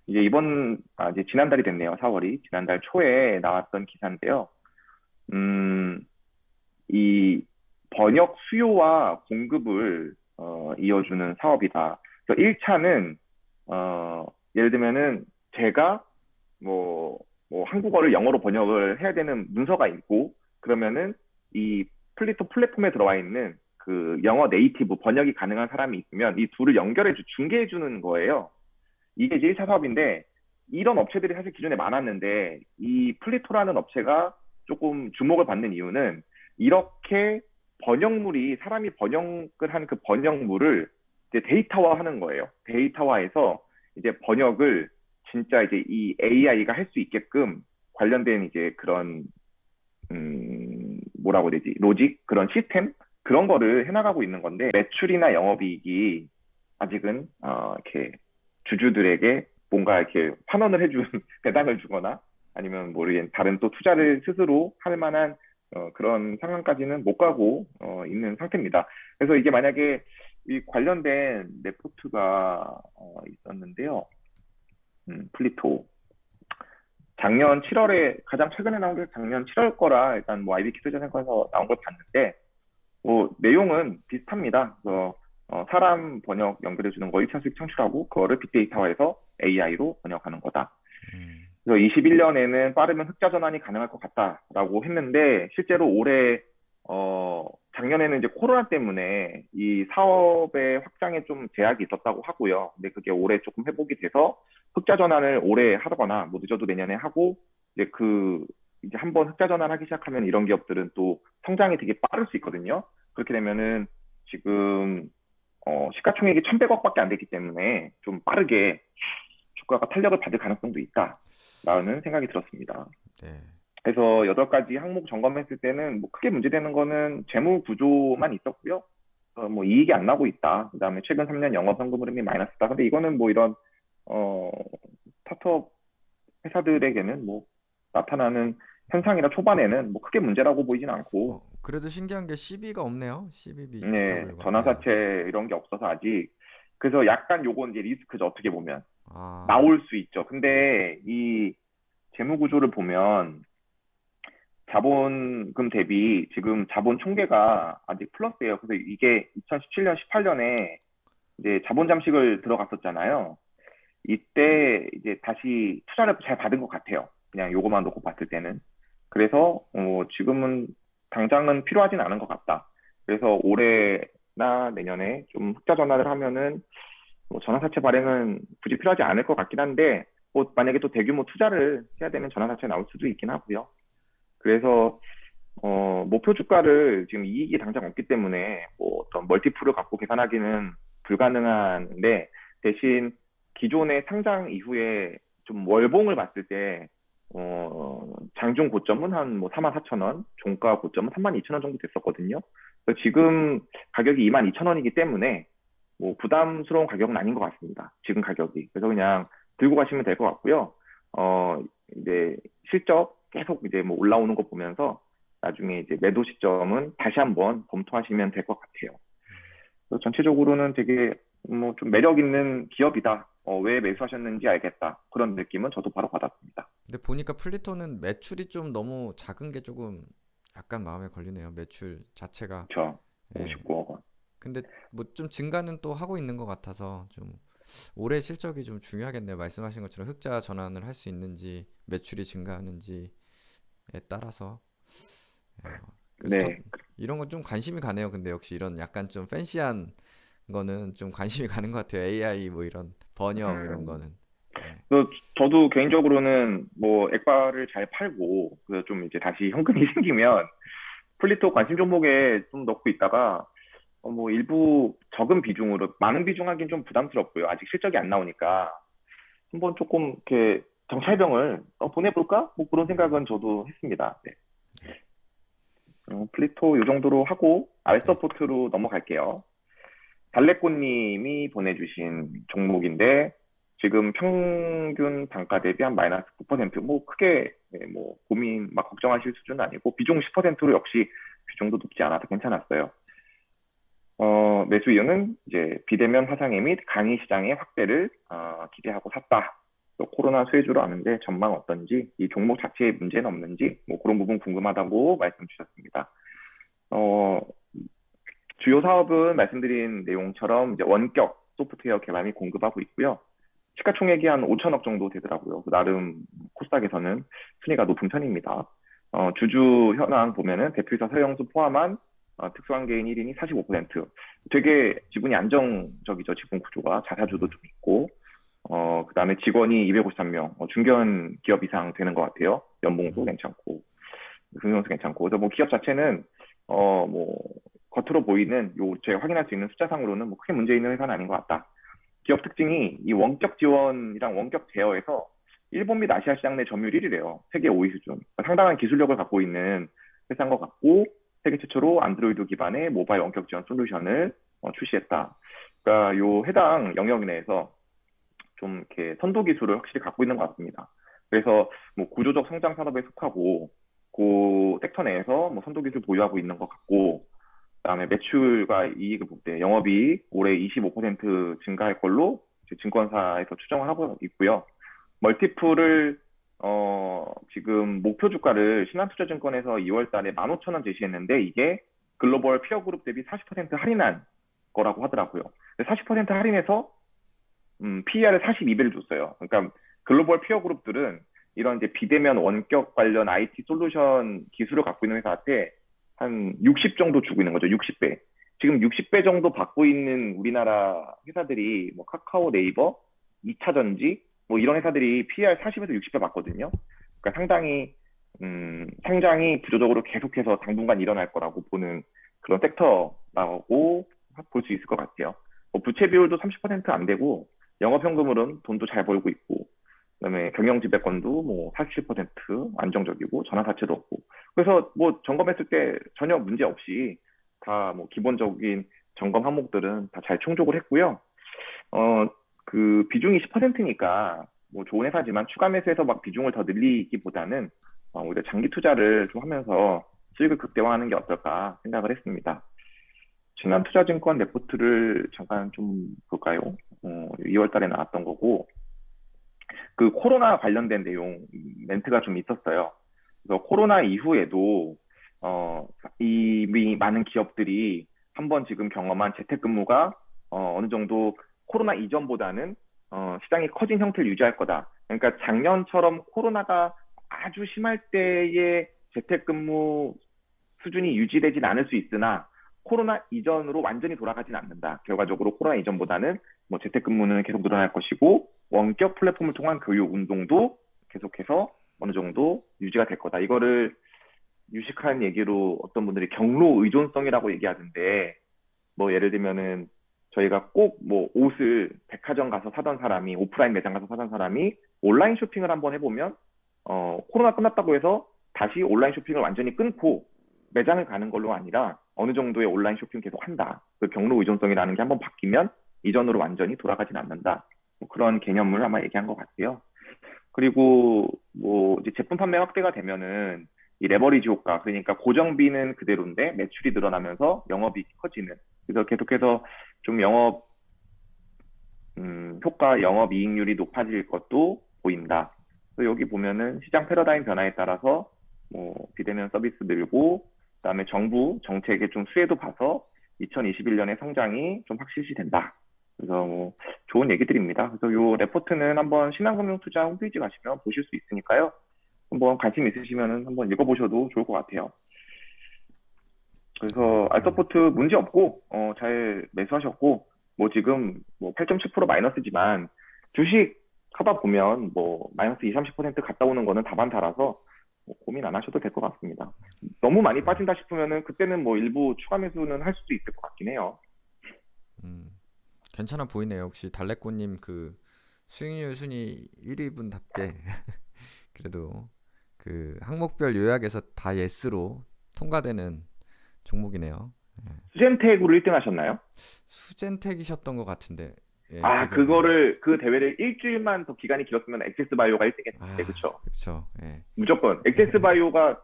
이제 이제 지난달이 됐네요. 4월이. 지난달 초에 나왔던 기사인데요. 음, 이 번역 수요와 공급을 이어주는 사업이다. 그래서 1차는 예를 들면은 제가 뭐 한국어를 영어로 번역을 해야 되는 문서가 있고, 그러면은 이 플리토 플랫폼에 들어와 있는 그 영어 네이티브 번역이 가능한 사람이 있으면 이 둘을 중개해 주는 거예요. 이게 이제 1차 사업인데 이런 업체들이 사실 기존에 많았는데 이 플리토라는 업체가 조금 주목을 받는 이유는 이렇게 번역물이 사람이 번역을 하는 그 번역물을 이제 데이터화하는 거예요. 데이터화해서 이제 번역을 진짜 이제 이 AI가 할 수 있게끔 관련된 이제 그런 뭐라고 해야 되지? 로직 그런 시스템 그런 거를 해나가고 있는 건데 매출이나 영업이익이 아직은 이렇게 주주들에게 뭔가 이렇게 환원을 해준 배당을 주거나 아니면 모르겠 다른 또 투자를 스스로 할 만한 그런 상황까지는 못 가고 있는 상태입니다. 그래서 이게 만약에 이 관련된 레포트가 있었는데요. 플리토 작년 7월에 가장 최근에 나온 게 작년 7월 거라 일단 뭐 IBK 투자증권에서 나온 걸 봤는데 뭐 내용은 비슷합니다. 그래서 사람 번역 연결해 주는 거 1차 수익 창출하고 그거를 빅데이터화해서 AI로 번역하는 거다. 음, 그래서 21년에는 빠르면 흑자 전환이 가능할 것 같다라고 했는데 실제로 올해 작년에는 이제 코로나 때문에 이 사업의 확장에 좀 제약이 있었다고 하고요. 근데 그게 올해 조금 회복이 돼서 흑자 전환을 올해 하거나 뭐 늦어도 내년에 하고 이제 이제 한번 흑자 전환하기 시작하면 이런 기업들은 또 성장이 되게 빠를 수 있거든요. 그렇게 되면은 지금 시가총액이 1,100억밖에 안 되기 때문에 좀 빠르게 주가가 탄력을 받을 가능성도 있다라는 생각이 들었습니다. 네. 그래서 8가지 항목 점검했을 때는 뭐 크게 문제되는 거는 재무 구조만 있었고요. 뭐 이익이 안 나고 있다. 그다음에 최근 3년 영업 현금 흐름이 마이너스다. 근데 이거는 뭐 이런 어 스타트업 회사들에게는 뭐 나타나는 현상이라 초반에는 뭐 크게 문제라고 보이진 않고 그래도 신기한 게 CB가 없네요. CBB, 네, BW가. 예. 전환사채 이런 게 없어서 아직 그래서 약간 요건 이제 리스크죠. 어떻게 보면 아, 나올 수 있죠. 근데 이 재무 구조를 보면 자본금 대비 지금 자본 총계가 아직 플러스예요. 그래서 이게 2017년, 18년에 이제 자본 잠식을 들어갔었잖아요. 이때 이제 다시 투자를 잘 받은 것 같아요. 그냥 요거만 놓고 봤을 때는. 그래서 지금은 당장은 필요하진 않은 것 같다. 그래서 올해나 내년에 좀 흑자 전환을 하면은 뭐 전환사채 발행은 굳이 필요하지 않을 것 같긴 한데 뭐 만약에 또 대규모 투자를 해야 되면 전환사채 나올 수도 있긴 하고요. 그래서 목표 주가를 지금 이익이 당장 없기 때문에 뭐 어떤 멀티플을 갖고 계산하기는 불가능한데 대신 기존의 상장 이후에 좀 월봉을 봤을 때 장중 고점은 한 뭐 44,000원, 종가 고점은 32,000원 정도 됐었거든요. 그래서 지금 가격이 22,000원이기 때문에 뭐 부담스러운 가격은 아닌 것 같습니다. 지금 가격이. 그래서 그냥 들고 가시면 될 것 같고요. 이제 실적 계속 이제 뭐 올라오는 거 보면서 나중에 이제 매도 시점은 다시 한번 검토하시면 될 것 같아요. 그래서 전체적으로는 되게 뭐 좀 매력 있는 기업이다. 왜 매수하셨는지 알겠다. 그런 느낌은 저도 바로 받았습니다. 근데 보니까 플리토는 매출이 좀 너무 작은 게 조금 약간 마음에 걸리네요. 매출 자체가. 그렇죠. 예. 59억 원. 근데 뭐 좀 증가는 또 하고 있는 것 같아서 좀 올해 실적이 좀 중요하겠네요. 말씀하신 것처럼 흑자 전환을 할 수 있는지 매출이 증가하는지에 따라서 그래서 저 네. 이런 건 좀 관심이 가네요. 근데 역시 이런 약간 좀 팬시한 거는 좀 관심이 가는 것 같아요. AI 뭐 이런 번역 이런 음, 거는. 예. 저도 개인적으로는 뭐 액바를 잘 팔고 그래서 좀 이제 다시 현금이 생기면 플리토 관심 종목에 좀 넣고 있다가 뭐 일부 적은 비중으로 많은 비중 하긴 좀 부담스럽고요. 아직 실적이 안 나오니까 한번 조금 이렇게 정찰병을 보내볼까? 뭐 그런 생각은 저도 했습니다. 네. 네. 플리토 이 정도로 하고 네. 알서포트로 넘어갈게요. 달래꽃님이 보내주신 종목인데 지금 평균 단가 대비 한 마이너스 9%뭐 크게 뭐 고민 막 걱정하실 수준은 아니고 비중 10%로 역시 비중도 높지 않아서 괜찮았어요. 매수 이유는 이제 비대면 화상회 및 강의 시장의 확대를 기대하고 샀다. 또 코로나 수혜주로 아는데 전망 어떤지, 이 종목 자체에 문제는 없는지, 뭐 그런 부분 궁금하다고 말씀 주셨습니다. 어, 주요 사업은 말씀드린 내용처럼 이제 원격 소프트웨어 개발 및 공급하고 있고요. 시가총액이 한 5천억 정도 되더라고요. 나름 코스닥에서는 순위가 높은 편입니다. 주주 현황 보면은 대표이사 서영수 포함한 특수한 개인 1인이 45%. 되게 지분이 안정적이죠. 지분 구조가. 자사주도 좀 있고. 그다음에 직원이 253명. 중견 기업 이상 되는 것 같아요. 연봉도 음, 괜찮고. 금융도 괜찮고. 그래서 뭐 기업 자체는 뭐 겉으로 보이는 요 제가 확인할 수 있는 숫자상으로는 뭐 크게 문제 있는 회사는 아닌 것 같다. 기업 특징이 이 원격 지원이랑 원격 제어에서 일본 및 아시아 시장 내 점유율 1위래요. 세계 5위 수준. 그러니까 상당한 기술력을 갖고 있는 회사인 것 같고, 세계 최초로 안드로이드 기반의 모바일 원격 지원 솔루션을 출시했다. 그러니까 요 해당 영역 내에서 좀 이렇게 선도 기술을 확실히 갖고 있는 것 같습니다. 그래서 뭐 구조적 성장 산업에 속하고 그 섹터 내에서 뭐 선도 기술 보유하고 있는 것 같고, 그다음에 매출과 이익을 볼 때 영업이익 올해 25% 증가할 걸로 이제 증권사에서 추정을 하고 있고요. 멀티플을 지금 목표 주가를 신한투자증권에서 2월 달에 15,000원 제시했는데 이게 글로벌 피어 그룹 대비 40% 할인한 거라고 하더라고요. 40% 할인해서 PER을 42배를 줬어요. 그러니까 글로벌 피어 그룹들은 이런 이제 비대면 원격 관련 IT 솔루션 기술을 갖고 있는 회사한테 한 60 정도 주고 있는 거죠. 60배. 지금 60배 정도 받고 있는 우리나라 회사들이 뭐 카카오, 네이버, 2차전지 뭐 이런 회사들이 PER 40에서 60배 받거든요. 그러니까 상당히 성장이 구조적으로 계속해서 당분간 일어날 거라고 보는 그런 섹터라고 볼 수 있을 것 같아요. 뭐 부채 비율도 30%안 되고 영업현금으로는 돈도 잘 벌고 있고 그다음에 경영지배권도 뭐 47% 안정적이고 전환사채도 없고 그래서 뭐 점검했을 때 전혀 문제 없이 다 뭐 기본적인 점검 항목들은 다 잘 충족을 했고요. 그 비중이 10%니까 뭐 좋은 회사지만 추가 매수해서 막 비중을 더 늘리기보다는 오히려 장기 투자를 좀 하면서 수익을 극대화하는 게 어떨까 생각을 했습니다. 신한투자증권 레포트를 잠깐 좀 볼까요? 2월 달에 나왔던 거고 그 코로나 관련된 내용 멘트가 좀 있었어요. 그래서 코로나 이후에도 이미 많은 기업들이 한번 지금 경험한 재택근무가 어느 정도 코로나 이전보다는 시장이 커진 형태를 유지할 거다. 그러니까 작년처럼 코로나가 아주 심할 때의 재택근무 수준이 유지되진 않을 수 있으나 코로나 이전으로 완전히 돌아가진 않는다. 결과적으로 코로나 이전보다는 뭐 재택근무는 계속 늘어날 것이고 원격 플랫폼을 통한 교육 운동도 계속해서 어느 정도 유지가 될 거다. 이거를 유식한 얘기로 어떤 분들이 경로 의존성이라고 얘기하던데 뭐 예를 들면은 저희가 꼭 뭐 옷을 백화점 가서 사던 사람이 오프라인 매장 가서 사던 사람이 온라인 쇼핑을 한번 해보면 코로나 끝났다고 해서 다시 온라인 쇼핑을 완전히 끊고 매장을 가는 걸로 아니라 어느 정도의 온라인 쇼핑 계속 한다. 그 경로 의존성이라는 게 한번 바뀌면 이전으로 완전히 돌아가진 않는다. 뭐 그런 개념을 아마 얘기한 것 같아요. 그리고 뭐 이제 제품 판매 확대가 되면은 이 레버리지 효과, 그러니까 고정비는 그대로인데 매출이 늘어나면서 영업이익이 커지는. 그래서 계속해서 좀 영업 효과, 영업이익률이 높아질 것도 보인다. 그래서 여기 보면은 시장 패러다임 변화에 따라서 뭐 비대면 서비스 늘고 그다음에 정부 정책의 좀 수혜도 봐서 2021년에 성장이 좀 확실시 된다. 그래서 뭐 좋은 얘기들입니다. 그래서 요 레포트는 한번 신한금융투자 홈페이지 가시면 보실 수 있으니까요. 한번 관심 있으시면은 한번 읽어보셔도 좋을 것 같아요. 그래서 음, 알서포트 문제 없고 잘 매수하셨고 뭐 지금 뭐 8.7% 마이너스지만 주식 하다 보면 뭐 마이너스 2, 30% 갔다 오는 거는 다반타라서 뭐 고민 안 하셔도 될 것 같습니다. 너무 많이 네. 빠진다 싶으면은 그때는 뭐 일부 추가 매수는 할 수도 있을 것 같긴 해요. 음, 괜찮아 보이네요. 역시 달래꽃님 그 수익률 순위 1위 분답게 그래도 그 항목별 요약에서 다 예스로 통과되는 종목이네요. 예. 수젠텍으로 1등 하셨나요? 수젠텍이셨던 것 같은데, 예, 제 아, 기억에는. 그거를 그 대회를 일주일만 더 기간이 길었으면 엑세스바이오가 1등 했는데 아, 그쵸? 그쵸. 예. 무조건 엑세스바이오가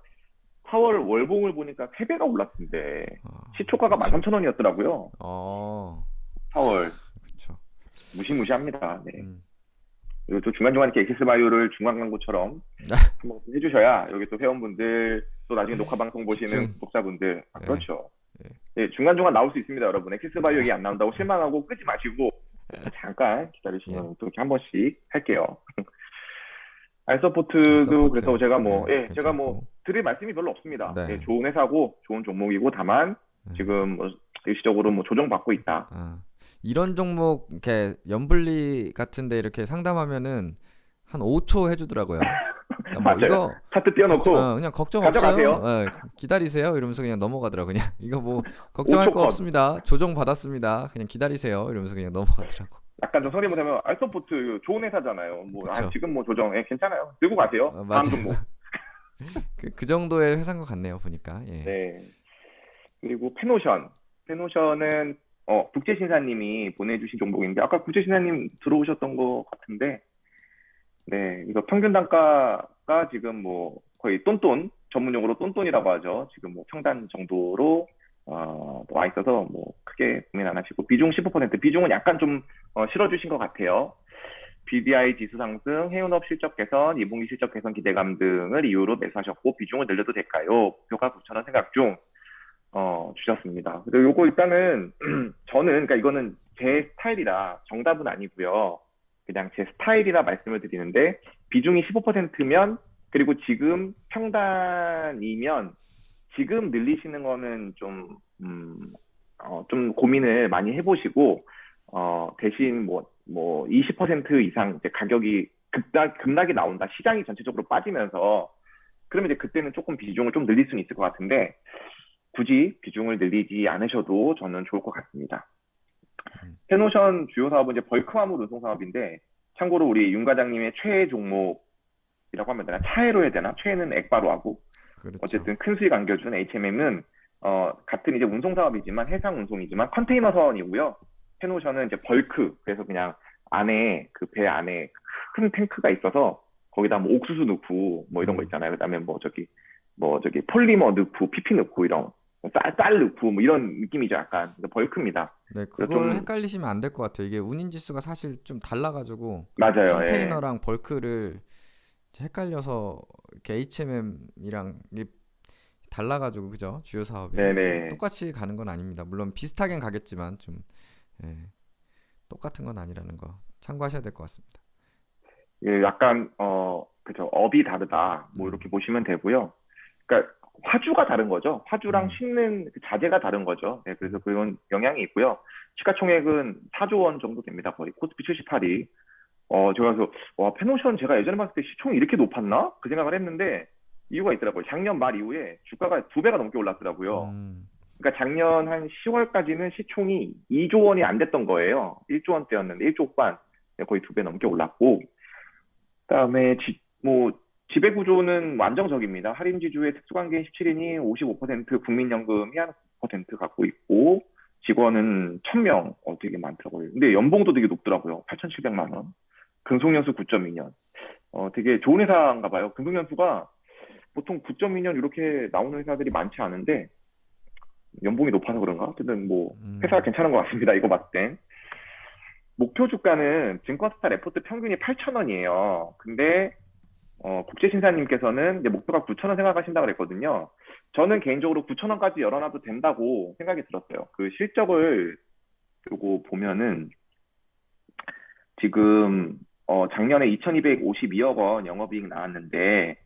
4월 월봉을 보니까 3배가 올랐던데 시초가가 그쵸. 13,000원이었더라고요. 어, 4월 그쵸. 무시무시합니다. 네. 음, 그리고 또 중간중간 이렇게 엑세스바이오를 중간 광고처럼 한번 해주셔야 여기 또 회원분들 또 나중에 녹화 방송 보시는 집중. 구독자분들 예, 그렇죠. 예. 네, 중간중간 나올 수 있습니다, 여러분. 엑세스바이오 얘기 안 나온다고 실망하고 끄지 마시고 잠깐 예. 기다리시면 또 이렇게 한 번씩 할게요. 알서포트도 그래서 서포트. 제가 네, 제가 뭐 괜찮고. 드릴 말씀이 별로 없습니다. 예, 네. 좋은 회사고 좋은 종목이고 다만 네. 지금 뭐 일시적으로 뭐 조정받고 있다. 아, 이런 종목 이렇게 연불리 같은데 이렇게 상담하면은 한 5초 해주더라고요. 그러니까 뭐 맞아요. 이거 차트 띄워놓고 그냥 걱정 없어요. 가져가세요. 기다리세요. 이러면서 그냥 넘어가더라고. 그냥 이거 뭐 걱정할 5초 거 컷. 없습니다. 조정 받았습니다. 그냥 기다리세요. 이러면서 그냥 넘어가더라고. 약간 좀 성대모사하면 알서포트 좋은 회사잖아요. 그쵸? 지금 뭐 조정 괜찮아요. 들고 가세요. 다음 맞아. 종목. 그 정도의 회사인 것 같네요. 보니까. 예. 네. 그리고 페노션. 페노션은 국제신사님이 보내주신 종목인데 아까 국제신사님 들어오셨던 것 같은데 네, 이거 평균 단가가 지금 뭐 거의 똔똔 전문용어로 똔똔이라고 하죠. 지금 뭐 평단 정도로 와 있어서 뭐 크게 고민 안 하시고 비중 15%, 비중은 약간 좀 실어주신 것 같아요. BDI 지수 상승, 해운업 실적 개선, 2분기 실적 개선 기대감 등을 이유로 매수하셨고 비중을 늘려도 될까요? 목표가 9,000원 생각 중 주셨습니다. 그리고 요거 일단은 저는 그러니까 이거는 제 스타일이라 정답은 아니고요. 그냥 제 스타일이라 말씀을 드리는데 비중이 15%면 그리고 지금 평단이면 지금 늘리시는 거는 좀 고민을 많이 해보시고 대신 뭐 20% 이상 이제 가격이 급락이 나온다. 시장이 전체적으로 빠지면서 그러면 이제 그때는 조금 비중을 좀 늘릴 수는 있을 것 같은데 굳이 비중을 늘리지 않으셔도 저는 좋을 것 같습니다. 음, 페노션 주요 사업은 이제 벌크 화물 운송 사업인데 참고로 우리 윤 과장님의 최애 종목이라고 하면 되나? 차해로 해야 되나? 최애는 엑바로 하고 그렇죠. 어쨌든 큰 수익 안겨준 HMM은 같은 이제 운송 사업이지만 해상 운송이지만 컨테이너선이고요. 페노션은 이제 벌크 그래서 그냥 안에 그 배 안에 큰 탱크가 있어서 거기다 뭐 옥수수 넣고 뭐 이런 거 음, 있잖아요. 그다음에 뭐 저기 폴리머 넣고 PP 넣고 이런 쌀 넣고 뭐 이런 느낌이죠. 약간 벌크입니다. 네, 그래서 그걸 좀 헷갈리시면 안 될 것 같아요. 이게 운임 지수가 사실 좀 달라가지고 맞아요. 예. 컨테이너랑 벌크를 헷갈려서 이렇게 HMM이랑 이게 달라가지고 그죠? 주요 사업이 네네. 똑같이 가는 건 아닙니다. 물론 비슷하긴 가겠지만 좀 예, 똑같은 건 아니라는 거 참고하셔야 될 것 같습니다. 예, 약간 그죠. 업이 다르다. 뭐 음, 이렇게 보시면 되고요. 그러니까 화주가 다른 거죠. 화주랑 음, 싣는 그 자재가 다른 거죠. 네, 그래서 그런 영향이 있고요. 시가총액은 4조 원 정도 됩니다. 거의 코스피 78이. 제가 그래서 와 페노션 제가 예전에 봤을 때 시총이 이렇게 높았나? 그 생각을 했는데 이유가 있더라고요. 작년 말 이후에 주가가 2배가 넘게 올랐더라고요. 음, 그러니까 작년 한 10월까지는 시총이 2조 원이 안 됐던 거예요. 1조 원대였는데 1조 후반 거의 2배 넘게 올랐고 그다음에 뭐 지배 구조는 안정적입니다. 할인 지주의 특수관계인 17인이 55%, 국민연금이 한 9% 갖고 있고 직원은 1,000명 되게 많더라고요. 근데 연봉도 되게 높더라고요. 8,700만 원. 근속연수 9.2년. 되게 좋은 회사인가 봐요. 근속연수가 보통 9.2년 이렇게 나오는 회사들이 많지 않은데 연봉이 높아서 그런가? 어쨌든 뭐 회사가 음, 괜찮은 것 같습니다. 이거 봤을 땐. 목표 주가는 증권스타 레포트 평균이 8,000원이에요. 근데 국제신사님께서는 이제 목표가 9,000원 생각하신다고 그랬거든요. 저는 개인적으로 9,000원까지 열어놔도 된다고 생각이 들었어요. 그 실적을 요거 보면은 지금 작년에 2,252억 원 영업이익 나왔는데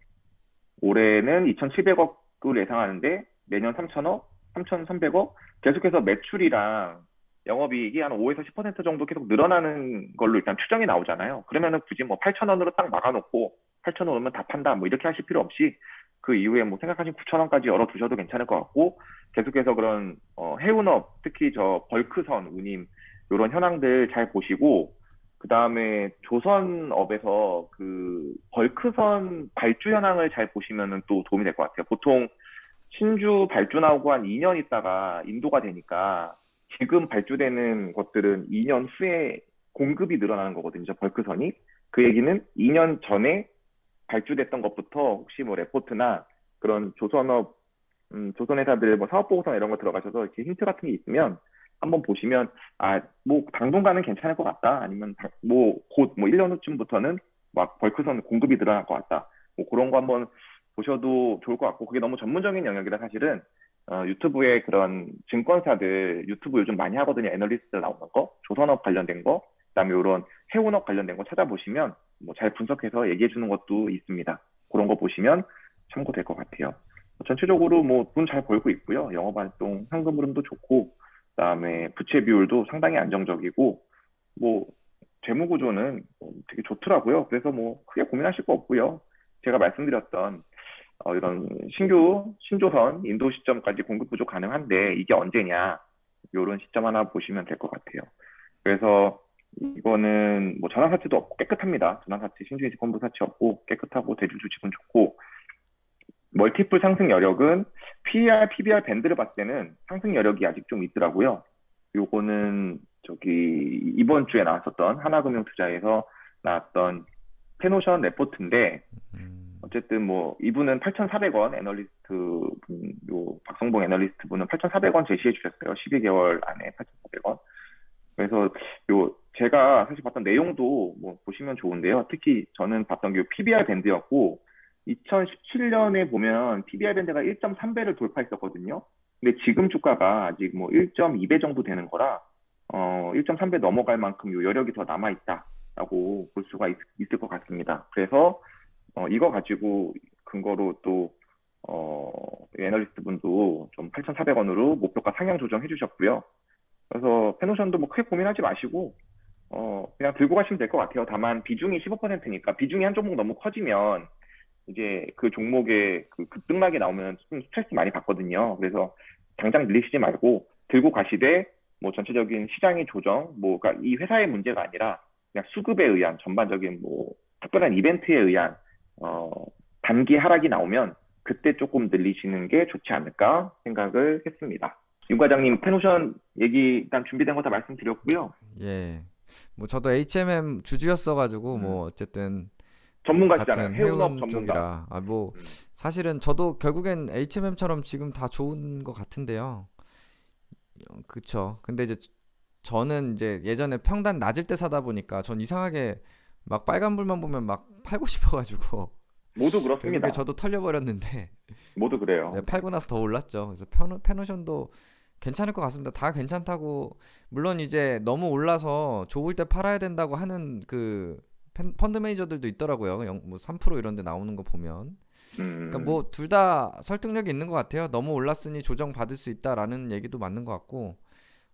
올해는 2,700억을 예상하는데 내년 3,000억, 3,300억 계속해서 매출이랑 영업이익이 한 5에서 10% 정도 계속 늘어나는 걸로 일단 추정이 나오잖아요. 그러면은 굳이 뭐 8,000원으로 딱 막아놓고 8,000원 오면 다 판다 뭐 이렇게 하실 필요 없이 그 이후에 뭐 생각하신 9,000원까지 열어두셔도 괜찮을 것 같고 계속해서 그런 해운업 특히 저 벌크선 운임 이런 현황들 잘 보시고 그 다음에 조선업에서 그 벌크선 발주 현황을 잘 보시면은 또 도움이 될 것 같아요. 보통 신주 발주 나오고 한 2년 있다가 인도가 되니까 지금 발주되는 것들은 2년 후에 공급이 늘어나는 거거든요. 저 벌크선이. 그 얘기는 2년 전에 발주됐던 것부터 혹시 뭐 레포트나 그런 조선회사들 뭐 사업보고서나 이런 거 들어가셔서 이렇게 힌트 같은 게 있으면 한번 보시면 뭐 당분간은 괜찮을 것 같다. 아니면 뭐 곧 뭐 1년 후쯤부터는 막 벌크선 공급이 늘어날 것 같다. 뭐 그런 거 한번 보셔도 좋을 것 같고 그게 너무 전문적인 영역이라 사실은 유튜브에 그런 증권사들 유튜브 요즘 많이 하거든요. 애널리스트들 나오는 거, 조선업 관련된 거 그다음에 이런 해운업 관련된 거 찾아보시면 뭐 잘 분석해서 얘기해 주는 것도 있습니다. 그런 거 보시면 참고될 것 같아요. 전체적으로 뭐 돈 잘 벌고 있고요. 영업 활동 현금 흐름도 좋고, 그다음에 부채 비율도 상당히 안정적이고, 뭐 재무 구조는 되게 좋더라고요. 그래서 뭐 크게 고민하실 거 없고요. 제가 말씀드렸던 이런 신규 신조선 인도 시점까지 공급 구조 가능한데 이게 언제냐, 이런 시점 하나 보시면 될 것 같아요. 그래서 이거는 뭐 전환 사채도 없고 깨끗합니다. 전환 사채 신주인지 건부 사채 없고 깨끗하고 대주주 지분 좋고, 멀티플 상승 여력은 PER, PBR 밴드를 봤을 때는 상승 여력이 아직 좀 있더라고요. 요거는 저기 이번 주에 나왔었던 하나금융투자에서 나왔던 페노션 레포트인데, 음, 어쨌든 뭐 이분은 8,400원 애널리스트 분, 요 박성봉 애널리스트 분은 8,400원 제시해 주셨어요. 12개월 안에 8,400원. 그래서 요 제가 사실 봤던 내용도 뭐 보시면 좋은데요. 특히 저는 봤던 게 PBR 밴드였고, 2017년에 보면 PBR 밴드가 1.3배를 돌파했었거든요. 근데 지금 주가가 아직 뭐 1.2배 정도 되는 거라 1.3배 넘어갈 만큼 요 여력이 더 남아 있다라고 볼 수가 있을 것 같습니다. 그래서 이거 가지고 근거로 또 애널리스트 분도 좀 8,400원으로 목표가 상향 조정해 주셨고요. 그래서 페노션도 뭐 크게 고민하지 마시고 그냥 들고 가시면 될 것 같아요. 다만 비중이 15%니까 비중이 한 종목 너무 커지면 이제 그 종목에 그 급등락이 나오면 좀 스트레스 많이 받거든요. 그래서 당장 늘리시지 말고 들고 가시되, 뭐 전체적인 시장의 조정, 뭐 그러니까 이 회사의 문제가 아니라 그냥 수급에 의한 전반적인 뭐 특별한 이벤트에 의한 어 단기 하락이 나오면 그때 조금 늘리시는 게 좋지 않을까 생각을 했습니다. 윤 과장님 페노션 얘기 일단 준비된 거 다 말씀드렸고요. 예. 뭐 저도 HMM 주주였어가지고 음, 뭐 어쨌든 전문가시잖아요. 같은 해운업 해운 전문가. 쪽이라 뭐 음, 사실은 저도 결국엔 HMM처럼 지금 다 좋은 것 같은데요. 그쵸. 근데 이제 저는 이제 예전에 평단 낮을 때 사다 보니까 전 이상하게 막 빨간불만 보면 막 팔고 싶어가지고 모두 결국에 그렇습니다. 저도 털려버렸는데 모두 네, 그래요. 네. 팔고 나서 더 올랐죠. 그래서 페노션도 괜찮을 것 같습니다. 다 괜찮다고 물론 이제 너무 올라서 좋을 때 팔아야 된다고 하는 그 펀드 매니저들도 있더라고요. 뭐 3% 이런 데 나오는 거 보면. 그러니까 음, 뭐 둘 다 설득력이 있는 것 같아요. 너무 올랐으니 조정 받을 수 있다라는 얘기도 맞는 것 같고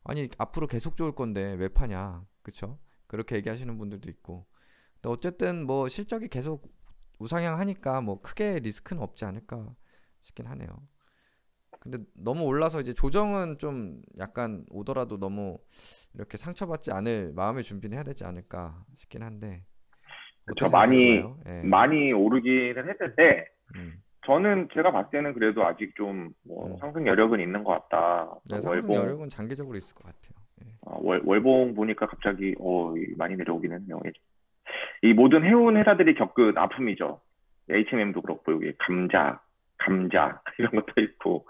아니 앞으로 계속 좋을 건데 왜 파냐, 그쵸? 그렇게 얘기하시는 분들도 있고. 근데 어쨌든 뭐 실적이 계속 우상향하니까 뭐 크게 리스크는 없지 않을까 싶긴 하네요. 근데 너무 올라서 이제 조정은 좀 약간 오더라도 너무 이렇게 상처받지 않을 마음의 준비는 해야 되지 않을까 싶긴 한데 어떻게 그쵸. 많이, 생각하시나요? 예. 많이 오르기는 했는데, 음. 저는 제가 봤을 때는 그래도 아직 좀, 뭐, 음. 상승 여력은 있는 것 같다. 네, 상승 월봉, 여력은 장기적으로 있을 것 같아요. 예. 월봉 보니까 갑자기, 많이 내려오긴 했네요. 이 모든 해운 회사들이 겪은 아픔이죠. H&M도 그렇고, 여기 감자, 이런 것도 있고.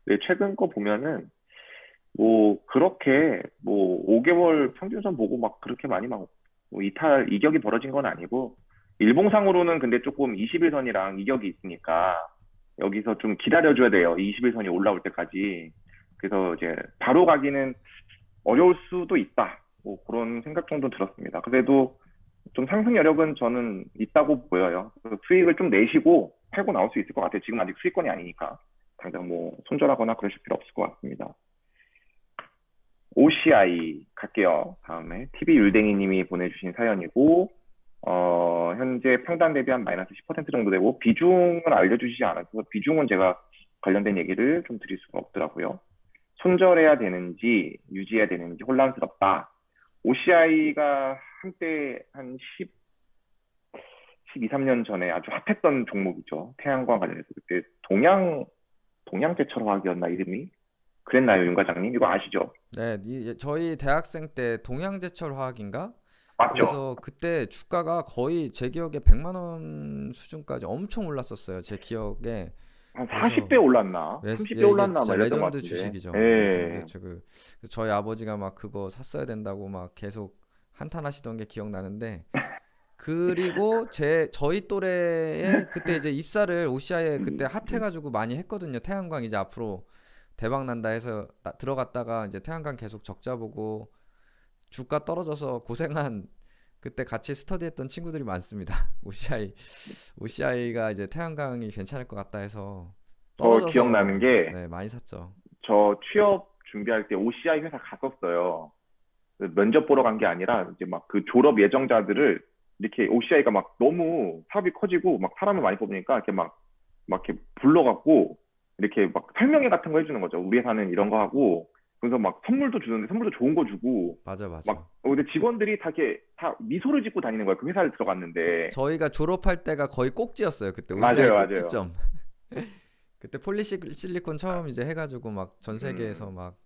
근데 최근 거 보면은, 뭐, 그렇게, 뭐, 5개월 평균선 보고 막 그렇게 많이 막, 뭐 이격이 벌어진 건 아니고, 일봉상으로는 근데 조금 21선이랑 이격이 있으니까, 여기서 좀 기다려줘야 돼요. 이 21선이 올라올 때까지. 그래서 이제, 바로 가기는 어려울 수도 있다. 뭐, 그런 생각 정도 들었습니다. 그래도 좀 상승 여력은 저는 있다고 보여요. 그래서 수익을 좀 내시고 팔고 나올 수 있을 것 같아요. 지금 아직 수익권이 아니니까. 당장 뭐, 손절하거나 그러실 필요 없을 것 같습니다. OCI 갈게요. 다음에 TV 율댕이님이 보내주신 사연이고, 현재 평단 대비 한 마이너스 10% 정도 되고 비중을 알려주시지 않아서 비중은 제가 관련된 얘기를 좀 드릴 수가 없더라고요. 손절해야 되는지 유지해야 되는지 혼란스럽다. OCI가 한때 한 12, 3년 전에 아주 핫했던 종목이죠. 태양광 관련해서 그때 동양제철화학이었나 이름이? 그랬나요, 윤 과장님? 이거 아시죠? 네, 저희 대학생 때 동양제철 화학인가? 맞죠? 그래서 그때 주가가 거의 제 기억에 100만 원 수준까지 엄청 올랐었어요. 제 기억에. 한 그래서 40배 올랐나? 예, 30배 이게 올랐나? 뭐 진짜 이랬던 것 레전드 같은데. 주식이죠. 레전드 예. 저희 아버지가 막 그거 샀어야 된다고 막 계속 한탄하시던 게 기억나는데 그리고 저희 또래에 그때 이제 입사를 OCI에 그때 핫해가지고 많이 했거든요. 태양광 이제 앞으로 대박 난다 해서 들어갔다가 이제 태양광 계속 적자 보고 주가 떨어져서 고생한 그때 같이 스터디했던 친구들이 많습니다. OCI가 이제 태양광이 괜찮을 것 같다 해서 저 기억나는 떨어져서 게, 네, 많이 샀죠. 저 취업 준비할 때 OCI 회사 갔었어요. 면접 보러 간 게 아니라 이제 막 그 졸업 예정자들을 이렇게 OCI가 막 너무 사업이 커지고 막 사람을 많이 뽑으니까 이렇게 막 이렇게 불러갖고 이렇게 막 설명회 같은 거 해주는 거죠. 우리 회사는 이런 거 하고, 그래서 막 선물도 주는데 선물도 좋은 거 주고 맞아, 맞아. 막 근데 직원들이 다 이렇게 다 미소를 짓고 다니는 거예요. 그 회사를 들어갔는데. 저희가 졸업할 때가 거의 꼭지였어요. 그때 OCI 맞아요, 맞아요. 꼭지점. 그때 폴리실리콘 처음 이제 해가지고 막 전 세계에서 음, 막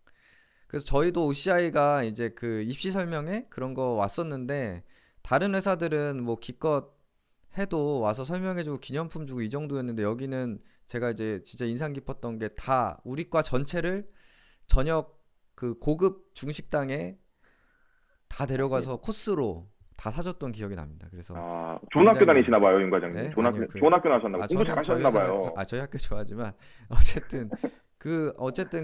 그래서 저희도 OCI가 이제 그 입시 설명회 그런 거 왔었는데 다른 회사들은 뭐 기껏 해도 와서 설명해주고 기념품 주고 이 정도였는데 여기는 제가 이제 진짜 인상 깊었던 게 다 우리 과 전체를 저녁 그 고급 중식당에 다 데려가서 맞습니다. 코스로 다 사줬던 기억이 납니다. 그래서 아, 좋은 학교 굉장히 다니시나 봐요, 윤 과장님. 예? 아니요. 좋은 학교 나셨나 봐요. 공부 저는 저희 잘하셨나 회사 봐요. 저희 학교 좋아하지만 어쨌든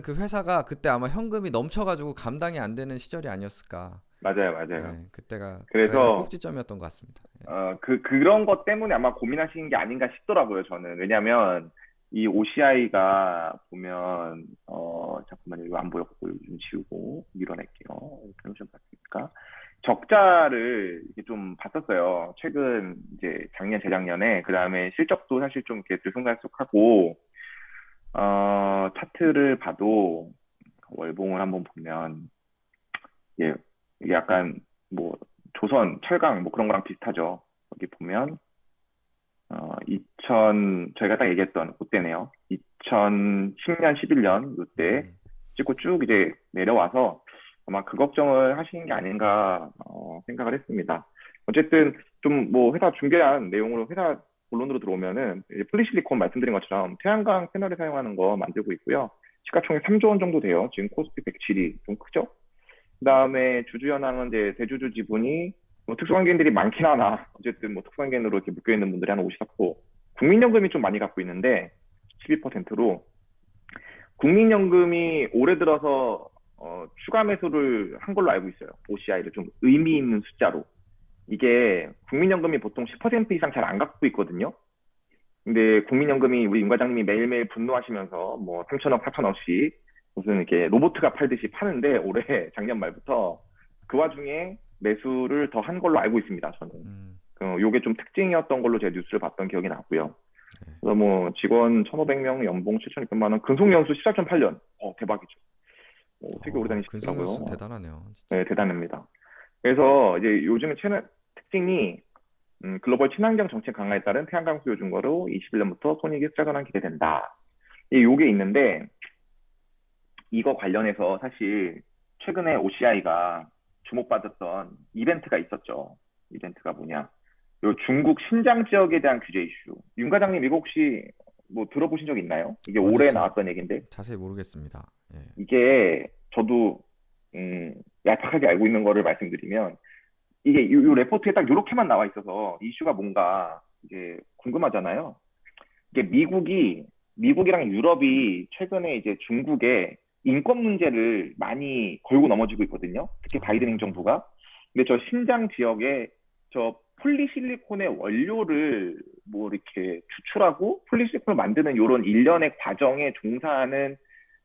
그 회사가 그때 아마 현금이 넘쳐가지고 감당이 안 되는 시절이 아니었을까. 맞아요, 맞아요. 예, 그때가 가장 그래서 꼭지점이었던 것 같습니다. 예. 그런 것 때문에 아마 고민하시는 게 아닌가 싶더라고요, 저는. 왜냐면, 이 OCI가 보면, 잠깐만요. 이거 안 보였고, 이거 좀 지우고, 밀어낼게요. 좀 봤으니까. 적자를 이렇게 좀 봤었어요. 최근, 이제, 작년, 재작년에. 그 다음에 실적도 사실 좀 이렇게 들쑥날쑥하고, 차트를 봐도, 월봉을 한번 보면, 예, 이게 약간, 뭐, 조선, 철강, 뭐 그런 거랑 비슷하죠. 여기 보면, 저희가 딱 얘기했던 그때네요. 2010년, 11년, 이때 음, 찍고 쭉 이제 내려와서 아마 그 걱정을 하시는 게 아닌가, 생각을 했습니다. 어쨌든 좀 뭐 회사 준비한 내용으로 회사 본론으로 들어오면은 이제 폴리실리콘 말씀드린 것처럼 태양광 패널에 사용하는 거 만들고 있고요. 시가총액 3조 원 정도 돼요. 지금 코스피 107이 좀 크죠? 그다음에 주주연합은 이제 대주주 지분이 뭐 특수관계인들이 많긴 하나 어쨌든 뭐 특수관계인으로 이렇게 묶여 있는 분들이 한 54%, 국민연금이 좀 많이 갖고 있는데 12%로 국민연금이 올해 들어서 추가 매수를 한 걸로 알고 있어요. OCI를 좀 의미 있는 숫자로. 이게 국민연금이 보통 10% 이상 잘 안 갖고 있거든요. 근데 국민연금이 우리 윤 과장님이 매일매일 분노하시면서 뭐 3천억, 4천억씩 무슨 이렇게 로보트가 팔듯이 파는데 올해 작년 말부터 그 와중에 매수를 더 한 걸로 알고 있습니다. 저는. 음, 요게 좀 특징이었던 걸로 제가 뉴스를 봤던 기억이 나고요. 네. 그래서 뭐 직원 1,500명, 연봉 7,600만 원, 근속연수 14.8년. 대박이죠. 되게 오래 근속연수 다니시더라고요. 대단하네요, 진짜. 네, 대단합니다. 그래서 이제 요즘에 특징이 글로벌 친환경 정책 강화에 따른 태양광 수요 증가로 21년부터 손익이 흑자전환 기대된다. 요게 있는데 이거 관련해서 사실 최근에 OCI가 주목받았던 이벤트가 있었죠. 이벤트가 뭐냐? 요 중국 신장 지역에 대한 규제 이슈. 윤 과장님 이거 혹시 뭐 들어보신 적 있나요? 이게 아니요, 올해 나왔던 얘기인데 자세히 모르겠습니다. 예. 이게 저도 얄팍하게 알고 있는 거를 말씀드리면 이게 요 레포트에 딱 요렇게만 나와 있어서 이슈가 뭔가 이게 궁금하잖아요. 이게 미국이랑 유럽이 최근에 이제 중국에 인권 문제를 많이 걸고 넘어지고 있거든요. 특히 바이든 아, 행정부가. 근데 저 신장 지역에 저 폴리실리콘의 원료를 뭐 이렇게 추출하고 폴리실리콘을 만드는 이런 일련의 과정에 종사하는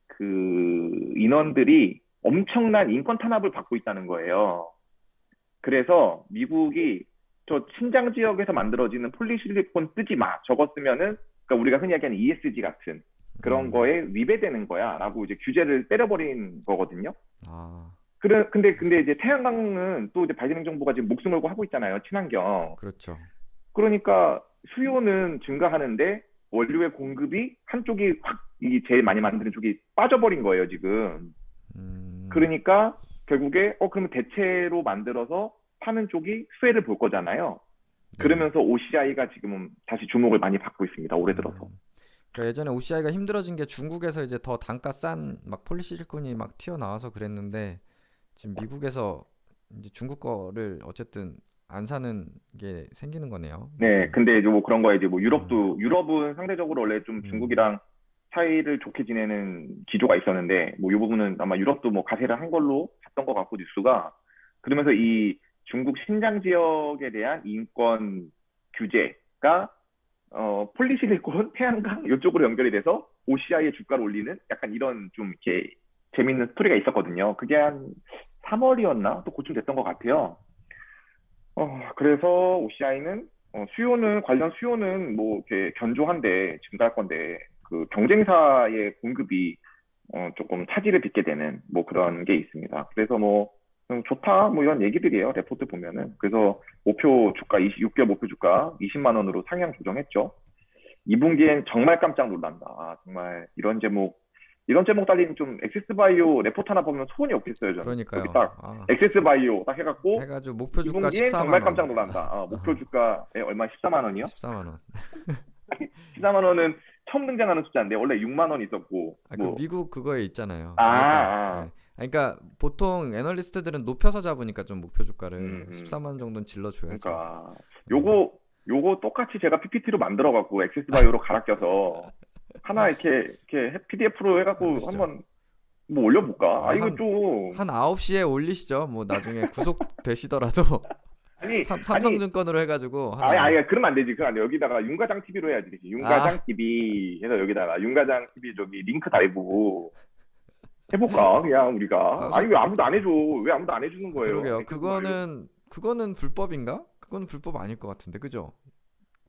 그 인원들이 엄청난 인권 탄압을 받고 있다는 거예요. 그래서 미국이 저 신장 지역에서 만들어지는 폴리실리콘 쓰지 마. 저거 쓰면은 그러니까 우리가 흔히 얘기하는 ESG 같은 그런 음, 거에 위배되는 거야라고 이제 규제를 때려버린 거거든요. 아, 근데 이제 태양광은 또 이제 바이든 정부가 지금 목숨 걸고 하고 있잖아요. 친환경. 그렇죠. 그러니까 수요는 증가하는데 원료의 공급이 한쪽이 확 이 제일 많이 만드는 쪽이 빠져버린 거예요, 지금. 음, 그러니까 결국에 그러면 대체로 만들어서 파는 쪽이 수혜를 볼 거잖아요. 네. 그러면서 OCI가 지금은 다시 주목을 많이 받고 있습니다. 올해 들어서. 음. 그러니까 예전에 OCI가 힘들어진 게 중국에서 이제 더 단가 싼 막 폴리실리콘이 막 튀어나와서 그랬는데 지금 미국에서 이제 중국 거를 어쨌든 안 사는 게 생기는 거네요. 네, 약간. 근데 이제 뭐 그런 거에 이제 뭐 음, 유럽은 상대적으로 원래 좀 음, 중국이랑 사이를 좋게 지내는 기조가 있었는데 뭐 이 부분은 아마 유럽도 뭐 가세를 한 걸로 봤던 것 같고 뉴스가 그러면서 이 중국 신장 지역에 대한 인권 규제가 폴리실리콘, 태양광 이쪽으로 연결이 돼서 OCI의 주가를 올리는 약간 이런 좀 이렇게 재밌는 스토리가 있었거든요. 그게 한 3월이었나? 또 그쯤 됐던 것 같아요. 그래서 OCI는 수요는 관련 수요는 뭐 이렇게 견조한데 증가할 건데 그 경쟁사의 공급이 조금 차질을 빚게 되는 뭐 그런 게 있습니다. 그래서 뭐 좋다 뭐 이런 얘기들이에요. 레포트 보면은. 그래서 목표 주가 6개월 목표 주가 20만 원으로 상향 조정했죠. 2분기엔 정말 깜짝 놀란다. 아, 정말 이런 제목 달린 좀 엑세스바이오 레포트 하나 보면 소원이 없겠어요, 저는. 여기 그러니까요. 딱 엑세스바이오 딱 해갖고 해가지고 목표 주가 2분기엔 14만 정말 원. 깜짝 놀란다. 목표 주가에 얼마? 14만 원이요? 14만 원. 14만 원은 처음 등장하는 숫자인데 원래 6만 원 있었고 아, 그 뭐 미국 그거에 있잖아요. 아, 그러니까 아, 예. 그러니까 보통 애널리스트들은 높여서 잡으니까 좀 목표 주가를 음, 음. 14만 원 정도는 질러줘야죠. 그러니까 예. 요거 똑같이 제가 PPT로 만들어 갖고 엑세스바이오로 갈아 껴서 하나 이렇게 PDF로 해갖고 올리시죠. 한번 뭐 올려볼까? 아, 이거 좀 한 9시에 올리시죠. 뭐 나중에 구속 되시더라도 아니 아니 삼성증권으로 해가지고 아니 그러면 안 되지. 그럼 안 돼. 여기다가 윤과장 TV로 해야지. 아, 윤과장 TV 해서 여기다가 윤과장 TV 저기 링크 달고 해볼까? 그냥 우리가 아, 아니 왜 아무도 안 해줘? 왜 아무도 안 해주는 거예요? 그러게요. 엑세스바이오 그거는 불법인가? 그거는 불법 아닐 것 같은데, 그죠?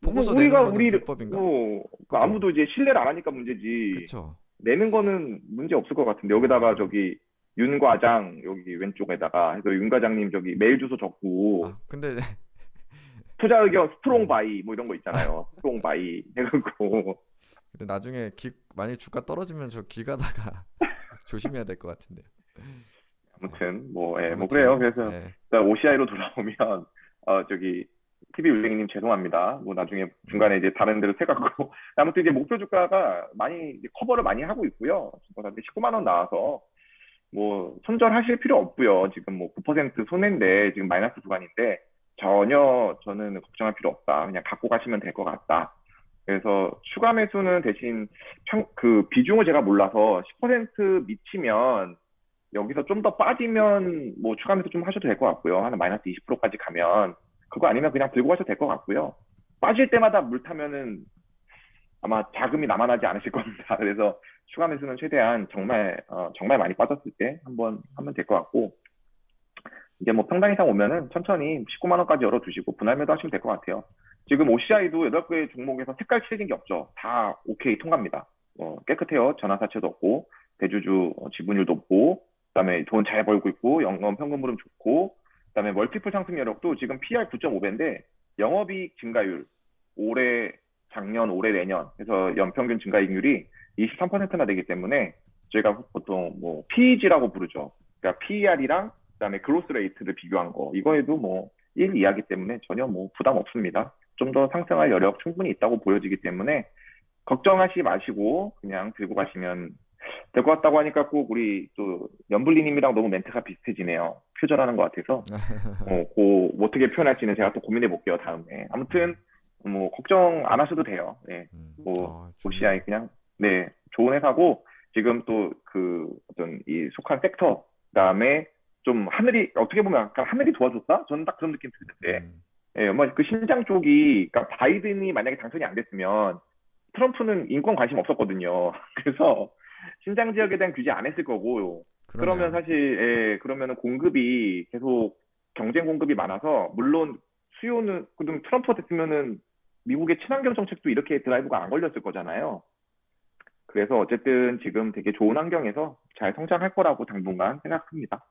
뭐 보고서 내는 우리가 거는 우리 불법인가? 그죠? 아무도 이제 신뢰를 안 하니까 문제지. 그쵸? 내는 거는 문제 없을 것 같은데 여기다가 어, 저기 윤 과장 여기 왼쪽에다가 해서 윤 과장님 저기 메일 주소 적고 근데 투자 의견 스트롱 네. 바이 뭐 이런 거 있잖아요. 스트롱 바이 해갖고 근데 나중에 만약에 주가 떨어지면 저 길 가다가 조심해야 될 것 같은데. 네. 아무튼 뭐 그래요. 아무튼 그래서 예. 일단 OCI로 돌아오면 저기 TV 울랭이님 죄송합니다. 뭐 나중에 음, 중간에 이제 다른 데로 새갖고 아무튼 이제 목표 주가가 많이 이제 커버를 많이 하고 있고요. 지금 19만 원 나와서 뭐 손절하실 필요 없고요. 지금 뭐 9% 손해인데 지금 마이너스 구간인데 전혀 저는 걱정할 필요 없다. 그냥 갖고 가시면 될 것 같다. 그래서 추가 매수는 대신 그 비중을 제가 몰라서 10% 미치면 여기서 좀 더 빠지면 뭐 추가 매수 좀 하셔도 될 것 같고요. 한 마이너스 20%까지 가면 그거 아니면 그냥 들고 가셔도 될 것 같고요. 빠질 때마다 물 타면은 아마 자금이 남아나지 않으실 겁니다. 그래서 추가 매수는 최대한 정말 많이 빠졌을 때 한번 하면 될 것 같고 이게 뭐 평당 이상 오면은 천천히 19만 원까지 열어두시고 분할 매도 하시면 될 것 같아요. 지금 OCI도 8개 종목에서 색깔 칠해진 게 없죠. 다 오케이 통과입니다. 깨끗해요. 전환사채도 없고 대주주 지분율도 없고 그다음에 돈 잘 벌고 있고 영업 현금 흐름 좋고 그다음에 멀티플 상승 여력도 지금 PR 9.5배인데 영업이익 증가율 작년 올해 내년 그래서 연평균 증가이익률이 23%나 되기 때문에 저희가 보통 뭐 PEG라고 부르죠. 그러니까 PER이랑 그다음에 그로스 레이트를 비교한 거 이거에도 뭐 1 이하기 때문에 전혀 뭐 부담 없습니다. 좀 더 상승할 여력 충분히 있다고 보여지기 때문에 걱정하지 마시고 그냥 들고 가시면 될 것 같다고 하니까 꼭 우리 또 연불리님이랑 너무 멘트가 비슷해지네요. 표절하는 것 같아서 어떻게 표현할지는 제가 또 고민해 볼게요 다음에. 아무튼 뭐 걱정 안 하셔도 돼요. 네, 뭐 좋네요. OCI 그냥 네 좋은 회사고 지금 또 그 어떤 이 속한 섹터 그다음에 좀 하늘이 어떻게 보면 약간 하늘이 도와줬다? 저는 딱 그런 느낌 드는데 음, 예, 뭐그 신장 쪽이 그러니까 바이든이 만약에 당선이 안 됐으면 트럼프는 인권 관심 없었거든요. 그래서 신장 지역에 대한 규제 안 했을 거고 그러면 그러네요. 사실 그러면은 공급이 계속 경쟁 공급이 많아서 물론 수요는 그럼 트럼프가 됐으면은 미국의 친환경 정책도 이렇게 드라이브가 안 걸렸을 거잖아요. 그래서 어쨌든 지금 되게 좋은 환경에서 잘 성장할 거라고 당분간 생각합니다.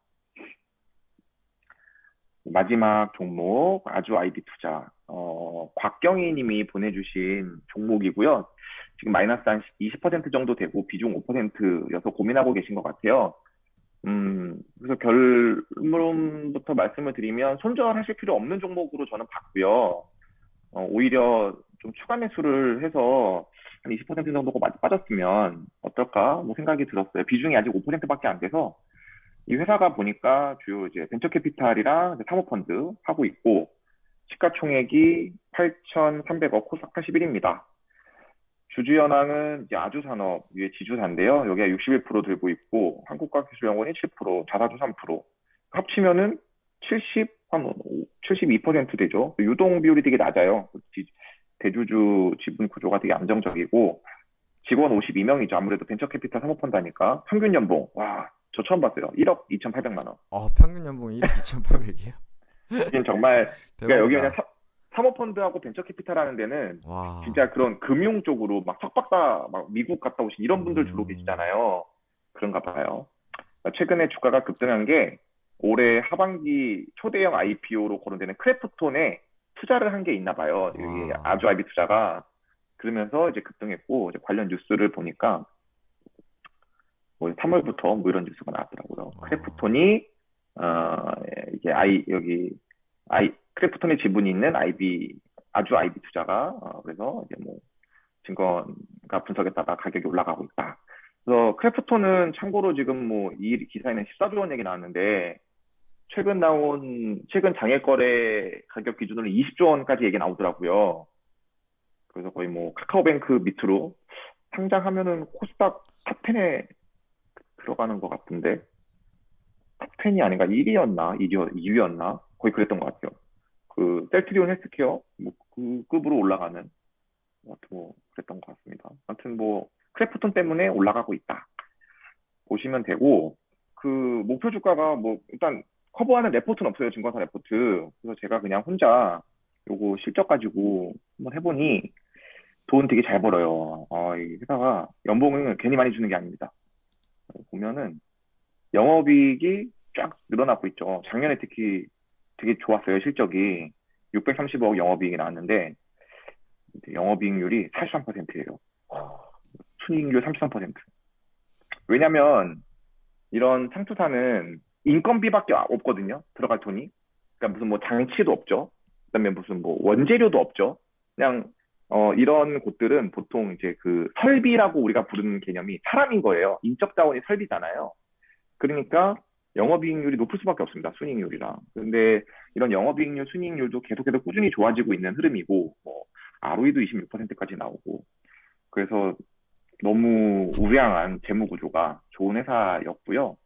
마지막 종목 아주 아이디 투자 곽경희 님이 보내주신 종목이고요. 지금 마이너스 한 20% 정도 되고 비중 5%여서 고민하고 계신 것 같아요. 그래서 결론부터 말씀을 드리면 손절하실 필요 없는 종목으로 저는 봤고요. 오히려 좀 추가 매수를 해서 한 20% 정도가 많이 빠졌으면 어떨까 뭐 생각이 들었어요. 비중이 아직 5%밖에 안 돼서 이 회사가 보니까 주요 이제 벤처 캐피탈이랑 사모펀드 하고 있고 시가총액이 8,300억 코스닥 81입니다. 주주연항은 이제 아주산업 위에 지주사인데요. 여기가 61% 들고 있고 한국과기술연구원이 7%, 자사주 3%. 합치면은 한 72% 되죠. 유동 비율이 되게 낮아요. 대주주 지분 구조가 되게 안정적이고, 직원 52명이죠. 아무래도 벤처 캐피탈 사모펀드 하니까. 평균 연봉, 와, 저 처음 봤어요. 1억 2,800만 원. 평균 연봉이 1억 2,800이에요? 여긴 정말, 그러니까 여기 그냥 대박이다. 사모펀드하고 벤처 캐피탈 하는 데는 와. 진짜 그런 금융 쪽으로 막 석박사, 막 미국 갔다 오신 이런 분들 주로 음. 계시잖아요. 그런가 봐요. 최근에 주가가 급등한 게 올해 하반기 초대형 IPO로 거론되는 크래프톤에 투자를 한 게 있나 봐요. 여기 와. 아주 IB 투자가. 그러면서 이제 급등했고, 이제 관련 뉴스를 보니까 뭐 3월부터 뭐 이런 뉴스가 나왔더라고요. 와. 크래프톤이 이게 여기 크래프톤의 지분이 있는 IB 아주 IB 투자가 그래서 이제 뭐 증권가 분석했다가 가격이 올라가고 있다. 그래서 크래프톤은 참고로 지금 뭐 이 기사에는 14조 원 얘기 나왔는데 최근 장외 거래 가격 기준으로 20조 원까지 얘기 나오더라고요. 그래서 거의 뭐 카카오뱅크 밑으로 상장하면은 코스닥 탑10에 들어가는 것 같은데 탑10이 아닌가 1위였나 2위였나 거의 그랬던 것 같아요. 그 셀트리온 헬스케어 뭐 그 급으로 올라가는 뭐 그랬던 것 같습니다. 아무튼 뭐 크래프톤 때문에 올라가고 있다 보시면 되고 그 목표 주가가 뭐 일단 커버하는 레포트는 없어요. 증권사 레포트. 그래서 제가 그냥 혼자 요거 실적 가지고 한번 해보니 돈 되게 잘 벌어요. 이 회사가 연봉을 괜히 많이 주는 게 아닙니다. 보면은 영업이익이 쫙 늘어나고 있죠. 작년에 특히 되게 좋았어요. 실적이 630억 영업이익이 나왔는데 영업이익률이 43%예요. 순이익률 33%. 왜냐면 이런 상투사는 인건비밖에 없거든요. 들어갈 돈이. 그러니까 무슨 뭐 장치도 없죠. 그다음에 무슨 뭐 원재료도 없죠. 그냥 이런 곳들은 보통 이제 그 설비라고 우리가 부르는 개념이 사람인 거예요. 인적 자원이 설비잖아요. 그러니까 영업이익률이 높을 수밖에 없습니다. 순이익률이랑. 근데 이런 영업이익률, 순이익률도 계속해서 꾸준히 좋아지고 있는 흐름이고, 뭐 ROE도 26%까지 나오고, 그래서 너무 우량한 재무 구조가 좋은 회사였고요.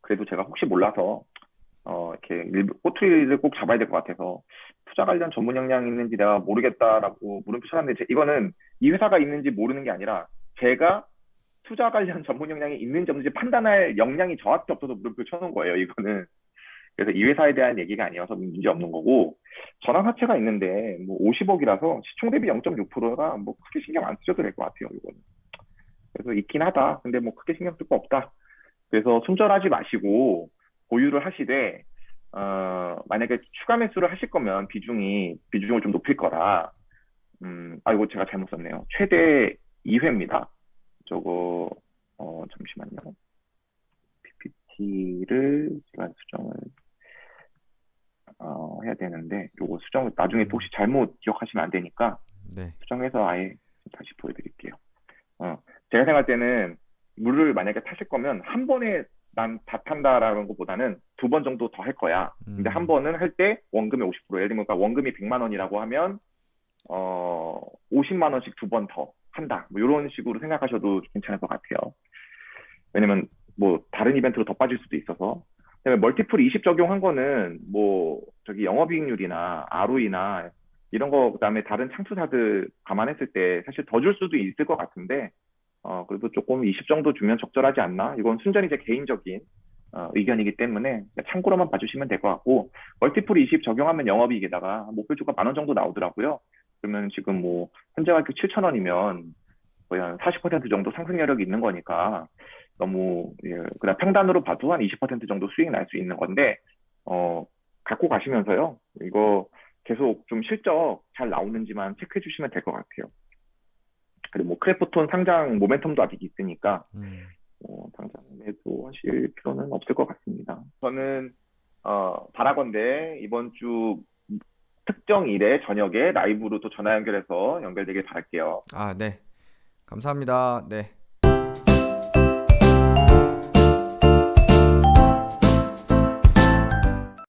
그래도 제가 혹시 몰라서 이렇게 꼬투리를 꼭 잡아야 될 것 같아서 투자 관련 전문 역량이 있는지 내가 모르겠다라고 물음표 쳐놨는데 이거는 이 회사가 있는지 모르는 게 아니라 제가 투자 관련 전문 역량이 있는지 없는지 판단할 역량이 저한테 없어서 물음표 쳐놓은 거예요, 이거는. 그래서 이 회사에 대한 얘기가 아니어서 문제 없는 거고, 전환사채가 있는데, 뭐 50억이라서 시총 대비 0.6%가 뭐 크게 신경 안 쓰셔도 될 것 같아요, 이거는. 그래서 있긴 하다. 근데 뭐 크게 신경 쓸 거 없다. 그래서 손절하지 마시고, 보유를 하시되, 만약에 추가 매수를 하실 거면 비중을 좀 높일 거라, 이거 제가 잘못 썼네요. 최대 2회입니다. 저거, 잠시만요. PPT를 제가 수정을 해야 되는데 요거 수정 나중에 또 음. 혹시 잘못 기억하시면 안 되니까 네. 수정해서 아예 다시 보여드릴게요. 제가 생각할 때는 물을 만약에 타실 거면 한 번에 난 다 탄다라는 것보다는 두 번 정도 더 할 거야. 근데 한 음. 번은 할 때 원금의 50%, 예를 들면 그러니까 원금이 100만 원이라고 하면 50만 원씩 두 번 더 한다. 뭐 이런 식으로 생각하셔도 괜찮을 것 같아요. 왜냐면 뭐 다른 이벤트로 더 빠질 수도 있어서. 그다음에 멀티플 20 적용한 거는 뭐 저기 영업이익률이나 ROE나 이런 거 그다음에 다른 창투사들 감안했을 때 사실 더 줄 수도 있을 것 같은데 그래도 조금 20 정도 주면 적절하지 않나? 이건 순전히 제 개인적인 의견이기 때문에 참고로만 봐주시면 될 것 같고 멀티플 20 적용하면 영업이익에다가 목표주가 10,000원 정도 나오더라고요. 그러면 지금 뭐 현재 가격 7,000원이면 거의 한 40% 정도 상승 여력이 있는 거니까 너무 그냥 평단으로 봐도 한 20% 정도 수익 날 수 있는 건데 갖고 가시면서요. 이거 계속 좀 실적 잘 나오는지만 체크해 주시면 될 것 같아요. 그리고 뭐 크래프톤 상장 모멘텀도 아직 있으니까 음. 당장 매도하실 필요는 없을 것 같습니다. 저는 바라건대 이번 주 특정 일에 저녁에 라이브로 또 전화 연결해서 연결되길 바랄게요. 네. 감사합니다. 네.